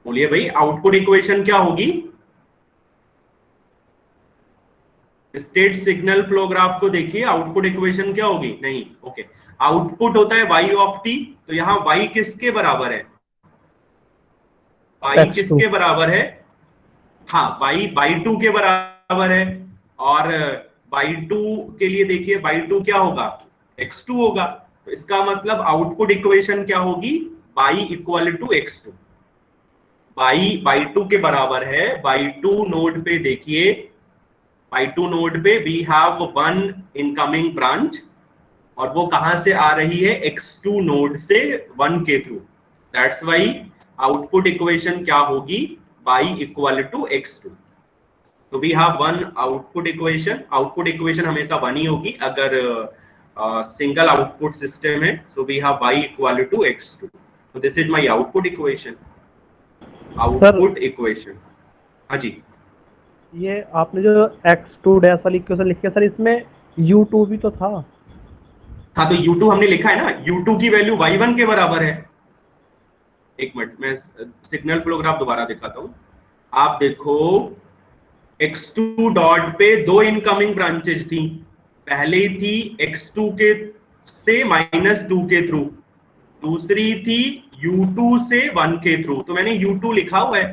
Speaker 1: बोलिए भाई, आउटपुट इक्वेशन क्या होगी? स्टेट सिग्नल फ्लो ग्राफ को देखिए, आउटपुट इक्वेशन क्या होगी? नहीं, ओके। आउटपुट होता है y ऑफ t, तो यहां y किसके बराबर है? y किसके बराबर है? हाँ, y बाई 2 के बराबर है। और बाई 2 के लिए देखिए बाई 2 क्या होगा? x2 होगा। तो इसका मतलब आउटपुट इक्वेशन क्या होगी? y equal to x2। y by 2 के बराबर है। बाई 2 नोड पे देखिए, बाई 2 नोड पे we have one incoming branch, और वो कहां से आ रही है? x2 नोड से 1 के थ्रू। दैट्स वाई आउटपुट इक्वेशन क्या होगी? y equal to x2। तो we have one output equation. Output equation हमेशा 1 ही होगी अगर सिंगल आउटपुट सिस्टम है। So we have y equal to x2। तो this is my output equation. Output equation, हाँ जी।
Speaker 4: ये आपने जो x2 डैश वाली इक्वेशन लिखी है सर, इसमें u2 भी तो था।
Speaker 1: हाँ, तो u2 हमने लिखा है ना, u2 की वैल्यू y1 के बराबर है। एक मिनट, मैं सिग्नल फ्लो ग्राफ दोबारा दिखाता हूं। आप देखो x2 डॉट पे दो इनकमिंग ब्रांचेज थी। पहली थी x2 के से -2 के थ्रू, दूसरी थी u2 से 1 के थ्रू। तो मैंने u2 लिखा हुआ है,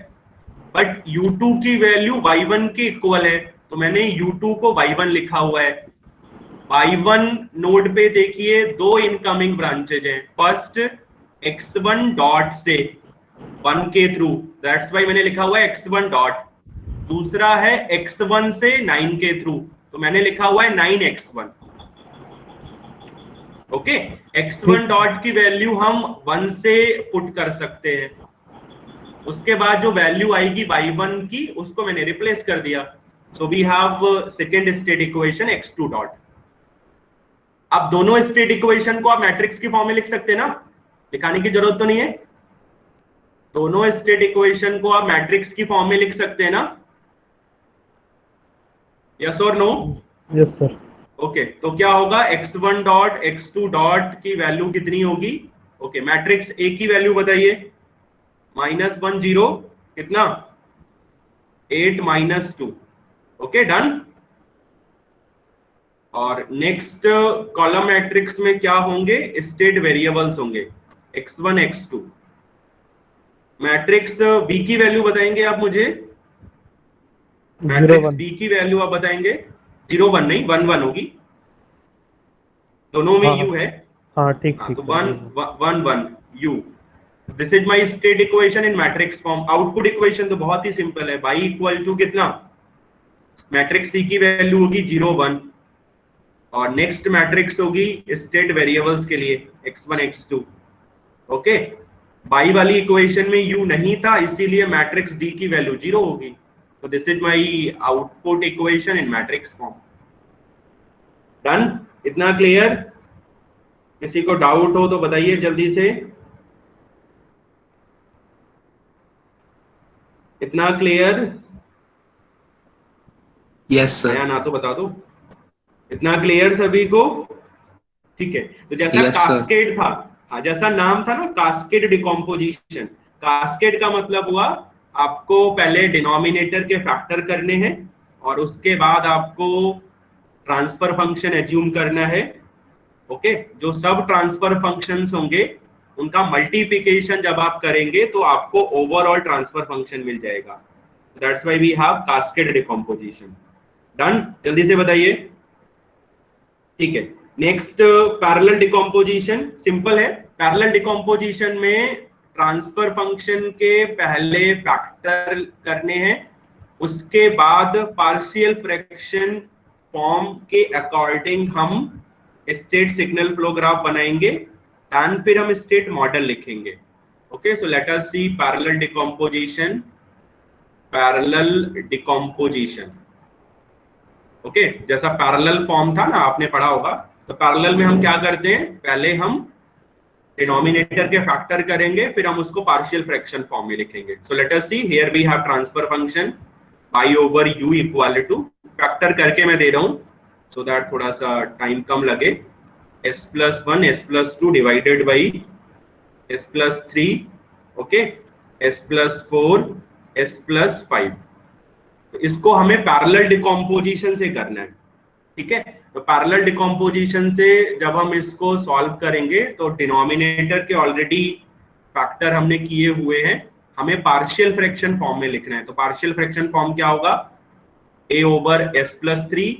Speaker 1: बट u2 की वैल्यू y1 के इक्वल है, तो मैंने u2 को y1 लिखा हुआ है। y1 नोड पे देखिए दो इनकमिंग ब्रांचेज हैं। फर्स्ट x1 डॉट से 1 के थ्रू, दैट्स वाई मैंने लिखा हुआ है x1 डॉट। दूसरा है x1 से 9 के थ्रू, तो मैंने लिखा हुआ है 9x1। ओके, x1 डॉट की वैल्यू हम 1 से पुट कर सकते हैं। उसके बाद जो वैल्यू आएगी y1 की, उसको मैंने रिप्लेस कर दिया। So we have second state equation x2 dot. अब दोनों स्टेट इक्वेशन को आप मैट्रिक्स की फॉर्म में लिख सकते हैं ना, लिखाने की जरूरत तो नहीं है। दोनों स्टेट इक्वेशन को आप मैट्रिक्स की फॉर्म में लिख सकते हैं ना? यस और नो?
Speaker 4: Yes sir.
Speaker 1: ओके, तो क्या होगा? x1 डॉट x2 डॉट की वैल्यू कितनी होगी? ओके, मैट्रिक्स ए की वैल्यू बताइए। -1 0 कितना? 8 -2। Okay, done. और नेक्स्ट कॉलम मैट्रिक्स में क्या होंगे? स्टेट वेरिएबल्स होंगे x1 x2। मैट्रिक्स b की वैल्यू बताएंगे आप मुझे? मैट्रिक्स b की वैल्यू आप बताएंगे? 0 1 नहीं, 1 1 होगी, दोनों में u है।
Speaker 4: हाँ ठीक ठीक।
Speaker 1: तो 1 1 1 u। This is my state equation in matrix form. Output equation तो बहुत ही सिंपल है, y इक्वल टू कितना? मैट्रिक्स c की वैल्यू होगी 0 1, और नेक्स्ट मैट्रिक्स होगी स्टेट वेरिएबल्स के लिए x1 x2। ओके, y वाली इक्वेशन में u नहीं था, इसीलिए मैट्रिक्स d की वैल्यू 0 होगी। तो this is my output equation in matrix form. Done, इतना क्लियर? किसी को डाउट हो तो बताइए जल्दी से। इतना क्लियर?
Speaker 3: Yes sir.
Speaker 1: नया ना तो बता दो। इतना क्लियर सभी को? ठीक है, तो जैसा
Speaker 3: Yes, sir.
Speaker 1: कास्केड था, हाँ, जैसा नाम था ना, कास्केड डिकम्पोजिशन। कास्केड का मतलब हुआ आपको पहले डिनोमिनेटर के फैक्टर करने हैं और उसके बाद आपको ट्रांसफर फंक्शन एज्यूम करना है। ओके, जो सब ट्रांसफर फंक्शंस होंगे उनका मल्टीप्लिकेशन जब आप करेंगे तो आपको ओवरऑल ट्रांसफर फंक्शन मिल जाएगा। That's why we have cascade decomposition. Done, जल्दी से बताइए। ठीक है, नेक्स्ट पैरेलल डिकम्पोजिशन सिंपल है। पैरेलल डिकम्पोजिशन में ट्रांसफर फंक्शन के पहले फैक्टर करने हैं, उसके बाद पार्शियल फ्रैक्शन फॉर्म के अकॉर्डिंग हम स्टेट सिग्नल फ्लो ग्राफ बनाएंगे एंड फिर हम स्टेट मॉडल लिखेंगे। Okay, so let us see parallel decomposition. Parallel decomposition, okay, जैसा पैरेलल फॉर्म था ना, आपने पढ़ा होगा। तो पैरेलल में हम क्या करते हैं, पहले हम डिनोमिनेटर के फैक्टर करेंगे, फिर हम उसको पार्शियल फ्रैक्शन फॉर्म में लिखेंगे। So let us see, here we have transfer function pi over U equal to, factor करके मैं दे रहा हूं सो दैट थोड़ा सा टाइम कम लगे, s+1 s+2 divided by s+3, okay, s+4 s+5। तो इसको हमें पैरेलल डिकम्पोजिशन से करना है। ठीक है, तो पैरेलल डिकम्पोजिशन से जब हम इसको सॉल्व करेंगे तो डिनोमिनेटर के ऑलरेडी फैक्टर हमने किए हुए हैं, हमें पार्शियल फ्रैक्शन फॉर्म में लिखना है। तो पार्शियल फ्रैक्शन फॉर्म क्या होगा, a over s+3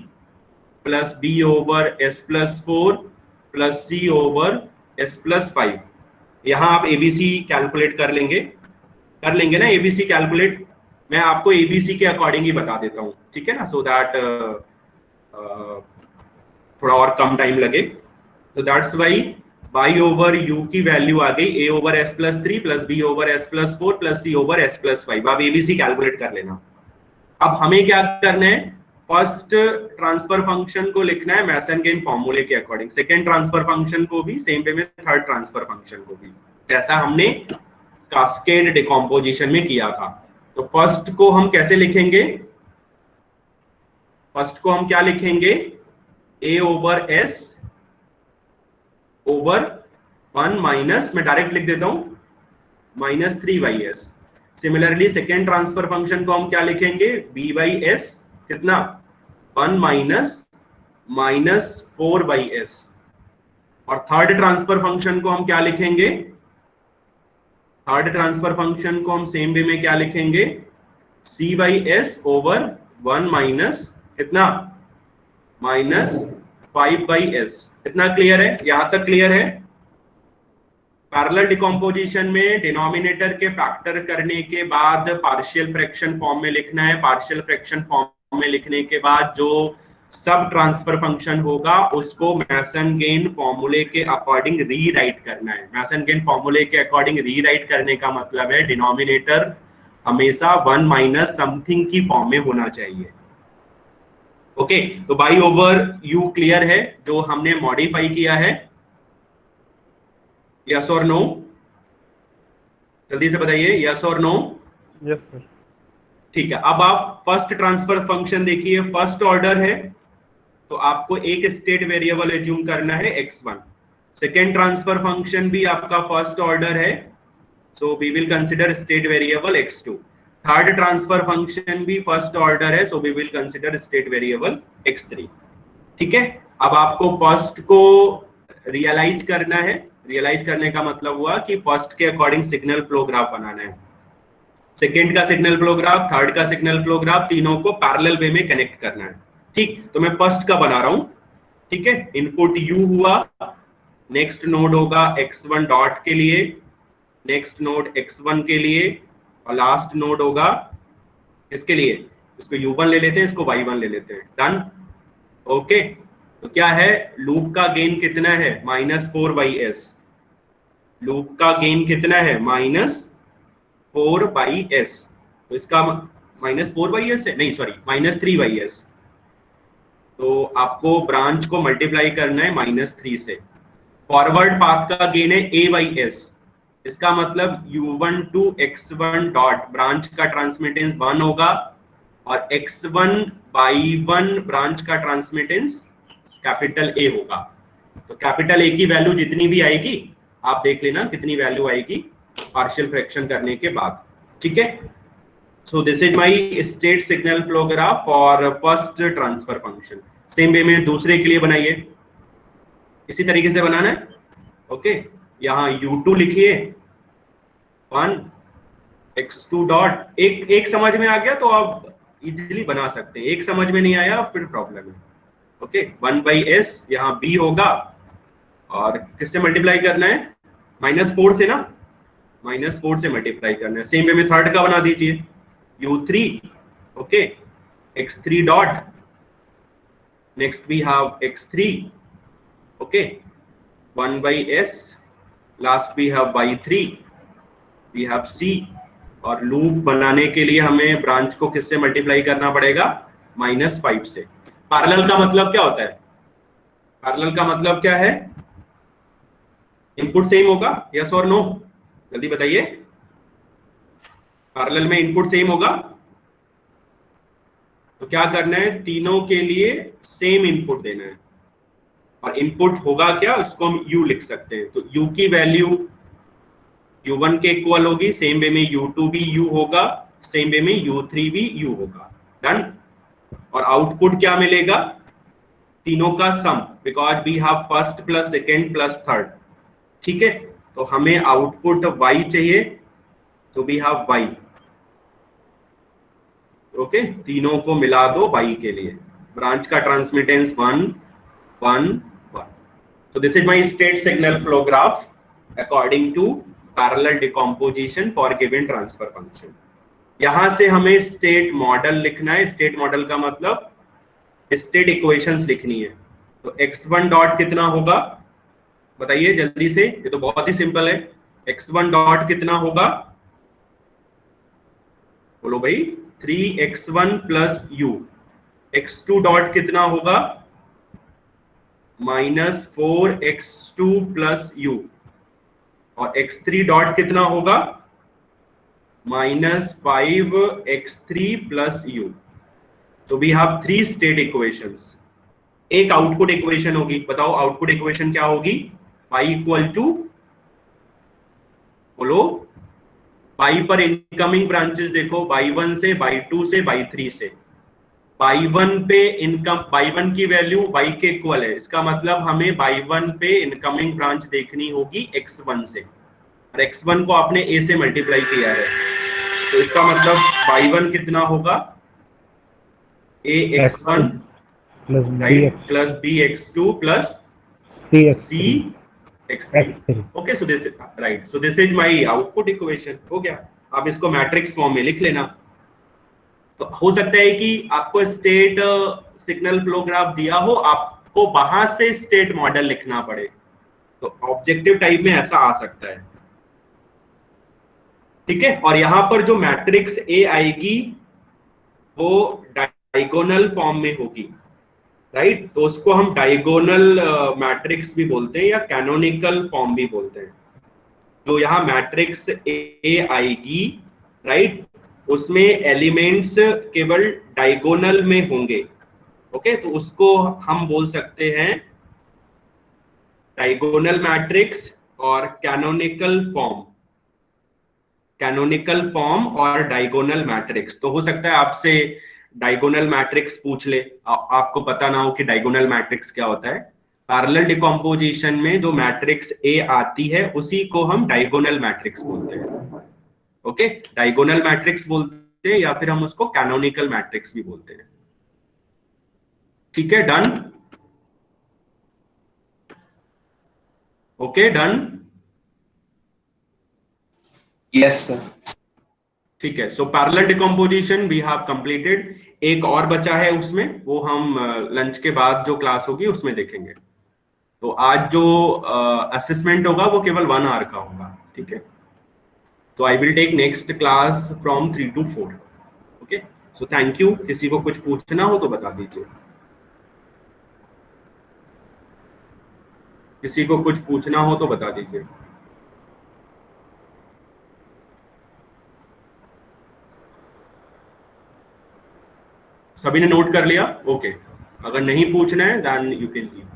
Speaker 1: plus b over s+4 plus c over s+5। यहां आप एबीसी कैलकुलेट कर लेंगे ना, एबीसी कैलकुलेट मैं आपको एबीसी के अकॉर्डिंग ही बता देता हूं, ठीक है ना, सो दैट थोड़ा और कम टाइम लगे। तो that's why y over u की वैल्यू आ गई a over s+3 plus b over s+4 plus c over s+5। आप एबीसी कैलकुलेट कर लेना। अब हमें क्या करना है, फर्स्ट ट्रांसफर फंक्शन को लिखना है मैसन गेन फॉर्मूले के अकॉर्डिंग, सेकेंड ट्रांसफर फंक्शन को भी सेम वे में, थर्ड ट्रांसफर फंक्शन को भी, जैसा हमने कास्केड डिकम्पोजिशन में किया था। तो फर्स्ट को हम कैसे लिखेंगे, फर्स्ट को हम क्या लिखेंगे, a over s over 1 minus, मैं डायरेक्ट लिख देता हूं, -3/s। Similarly second transfer function को हम क्या लिखेंगे, b/s, कितना, 1 माइनस -4/s। और थर्ड ट्रांसफर फंक्शन को हम क्या लिखेंगे, थर्ड ट्रांसफर फंक्शन को हम सेम वे में क्या लिखेंगे, c/s ओवर 1 माइनस कितना, -5/s। इतना क्लियर है, यहां तक क्लियर है। पैरेलल डिकम्पोजिशन में डिनोमिनेटर के फैक्टर करने के बाद पार्शियल फ्रैक्शन फॉर्म में लिखना है, पार्शियल फ्रैक्शन फॉर्म में लिखने के बाद जो सब ट्रांसफर फंक्शन होगा उसको मैसन गेन फॉर्मूले के अकॉर्डिंग रीराइट करना है। मैसन गेन फॉर्मूले के अकॉर्डिंग रीराइट करने का मतलब है डिनोमिनेटर हमेशा 1 माइनस समथिंग की फॉर्म में होना चाहिए। ओके, तो बाई ओवर यू क्लियर है जो हमने मॉडिफाई किया है, यस और नो, जल्दी से बताइए, यस और नो।
Speaker 4: Yes sir.
Speaker 1: ठीक है, अब आप फर्स्ट ट्रांसफर फंक्शन देखिए, फर्स्ट ऑर्डर है तो आपको एक स्टेट वेरिएबल एज्यूम करना है x1। सेकेंड ट्रांसफर फंक्शन भी आपका फर्स्ट ऑर्डर है, so we will consider state variable x2। Third transfer function भी फर्स्ट ऑर्डर है, so we will consider state variable x3। ठीक है, अब आपको फर्स्ट को रियलाइज करना है। रियलाइज करने का मतलब हुआ कि फर्स्ट के अकॉर्डिंग सिग्नल फ्लो ग्राफ बनाना है, सेकेंड का सिग्नल फ्लो ग्राफ, थर्ड का सिग्नल फ्लो ग्राफ, तीनों को पैरेलल वे में कनेक्ट करना है। ठीक, तो मैं फर्स्ट का बना रहा हूं। ठीक है, इनपुट u हुआ, नेक्स्ट नोड होगा x1 डॉट के लिए, नेक्स्ट नोड x1 के लिए, और लास्ट नोड होगा इसके लिए, इसको u1 ले लेते हैं, इसको y1 ले लेते हैं। Done, okay. तो क्या है, लूप का गेन कितना है, -4/s। लूप का गेन कितना है, -4/s। तो इसका -4/s है, नहीं सॉरी, -3/s। तो आपको ब्रांच को मल्टीप्लाई करना है -3 से। फॉरवर्ड पाथ का गेन है a/s, इसका मतलब u1 to x1 dot, branch का ट्रांसमिटेंस 1 होगा और x1/1 ब्रांच का ट्रांसमिटेंस कैपिटल A होगा। तो कैपिटल A की वैल्यू जितनी भी आएगी आप देख लेना कितनी वैल्यू आएगी पार्शियल फ्रैक्शन करने के बाद, ठीक है। सो this is my state signal flow graph for first transfer function. Same way में दूसरे के लिए बनाइए, इसी तरीके से बनाना है, ओके। यहाँ u2 लिखिए 1 x2 डॉट, एक समझ में आ गया तो आप इजीली बना सकते हैं, एक समझ में नहीं आया फिर प्रॉब्लम है, ओके। 1/s, यहाँ b होगा और किससे मल्टीप्लाई करना है, -4 से ना, -4 से मल्टीप्लाई करना है। सेम वे में थर्ड का बना दीजिए u3, okay, x3 dot, next we have x3, okay, 1/s, last we have y3, we have c, और लूप बनाने के लिए हमें ब्रांच को किससे मल्टीप्लाई करना पड़ेगा, -5 से। पैरेलल का मतलब क्या होता है, पैरेलल का मतलब क्या है, इनपुट सेम होगा, यस और नो, जल्दी बताइए। पैरेलल में इनपुट सेम होगा तो क्या करना है, तीनों के लिए सेम इनपुट देना है, और इनपुट होगा क्या, उसको हम u लिख सकते हैं। तो u की वैल्यू u1 के इक्वल होगी, सेम वे में u2 भी u होगा, सेम वे में u3 भी u होगा, डन। और आउटपुट क्या मिलेगा, तीनों का sum, because we have first plus second plus third, ठीक है। तो हमें आउटपुट y चाहिए, तो वी हैव y, ओके, तीनों को मिला दो y के लिए। ब्रांच का transmittance 1 1 1। so this is my state signal flow graph according to parallel decomposition for given transfer function। यहां से हमें स्टेट मॉडल लिखना है, स्टेट मॉडल का मतलब स्टेट इक्वेशंस लिखनी है। तो x1 डॉट कितना होगा, बताइए जल्दी से, ये तो बहुत ही सिंपल है। x1 डॉट कितना होगा, बोलो भाई, 3x1 plus u। x2 dot कितना होगा, -4x2 प्लस u। और x3 डॉट कितना होगा, -5x3 प्लस u। तो वी हैव 3 स्टेट इक्वेशंस। एक आउटपुट इक्वेशन होगी, बताओ आउटपुट इक्वेशन क्या होगी, y इक्वल टू, बोलो, y पर इनकमिंग ब्रांचेस देखो, y1 से, y2 से, y3 से। y1 पे इनकम, y1 की वैल्यू y के इक्वल है, इसका मतलब हमें y1 पे इनकमिंग ब्रांच देखनी होगी x1 से, और x1 को आपने a से मल्टीप्लाई किया है, तो इसका मतलब y1 कितना होगा, ax1 right plus bx2 plus cx3, okay. So this right, so this is my output equation, हो गया। आप इसको मैट्रिक्स फॉर्म में लिख लेना। तो हो सकता है कि आपको स्टेट सिग्नल फ्लो ग्राफ दिया हो, आपको वहां से स्टेट मॉडल लिखना पड़े, तो ऑब्जेक्टिव टाइप में ऐसा आ सकता है, ठीक है। और यहां पर जो मैट्रिक्स ए आएगी वो डायगोनल फॉर्म में होगी, राइट। तो उसको हम डायगोनल मैट्रिक्स भी बोलते हैं या कैनोनिकल फॉर्म भी बोलते हैं। जो यहाँ मैट्रिक्स ए आएगी, राइट, उसमें एलिमेंट्स केवल डायगोनल में होंगे, ओके। तो उसको हम बोल सकते हैं डायगोनल मैट्रिक्स और कैनोनिकल फॉर्म, कैनोनिकल फॉर्म और डायगोनल मैट्रिक्स। तो हो सकता है आपसे डायगोनल मैट्रिक्स पूछ ले, आपको पता ना हो कि डायगोनल मैट्रिक्स क्या होता है। पैरेलल डिकम्पोजिशन में जो मैट्रिक्स ए आती है उसी को हम डायगोनल मैट्रिक्स बोलते हैं, ओके। डायगोनल मैट्रिक्स बोलते हैं या फिर हम उसको कैनोनिकल मैट्रिक्स भी बोलते हैं, ठीक है। Done, okay, done,
Speaker 3: yes sir.
Speaker 1: ठीक है। So parallel decomposition we have completed. एक और बचा है उसमें, वो हम लंच के बाद जो क्लास होगी उसमें देखेंगे। तो आज जो असेसमेंट होगा वो केवल 1 आवर का होगा, ठीक है। तो I will take next class from 3 to 4, okay. So thank you. किसी को कुछ पूछना हो तो बता दीजिए, किसी को कुछ पूछना हो तो बता दीजिए। सभी ने नोट कर लिया, ओके। अगर नहीं पूछना है then you can leave.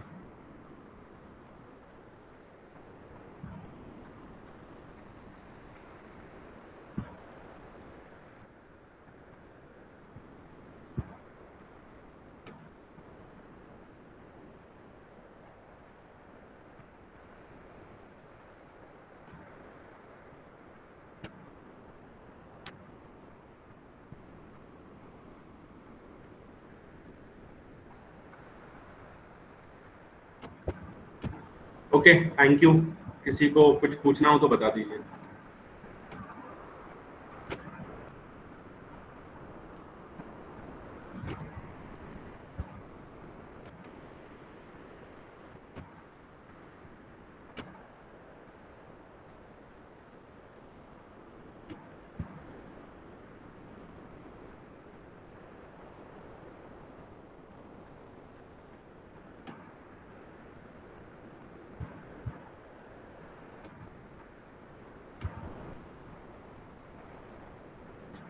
Speaker 1: Okay, thank you. किसी को कुछ पूछना हो तो बता दीजिए।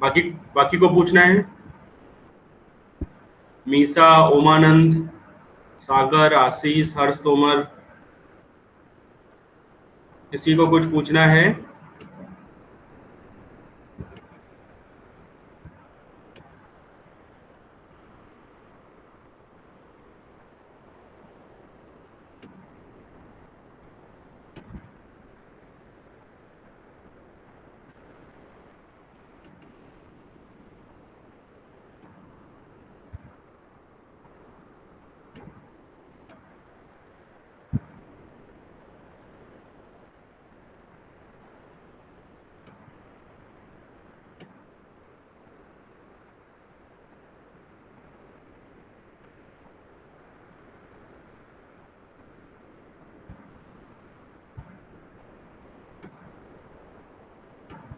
Speaker 1: बाकी बाकी को पूछना है? मीसा, ओमानंद, सागर, आशीष, हर्ष तोमर, किसी को कुछ पूछना है?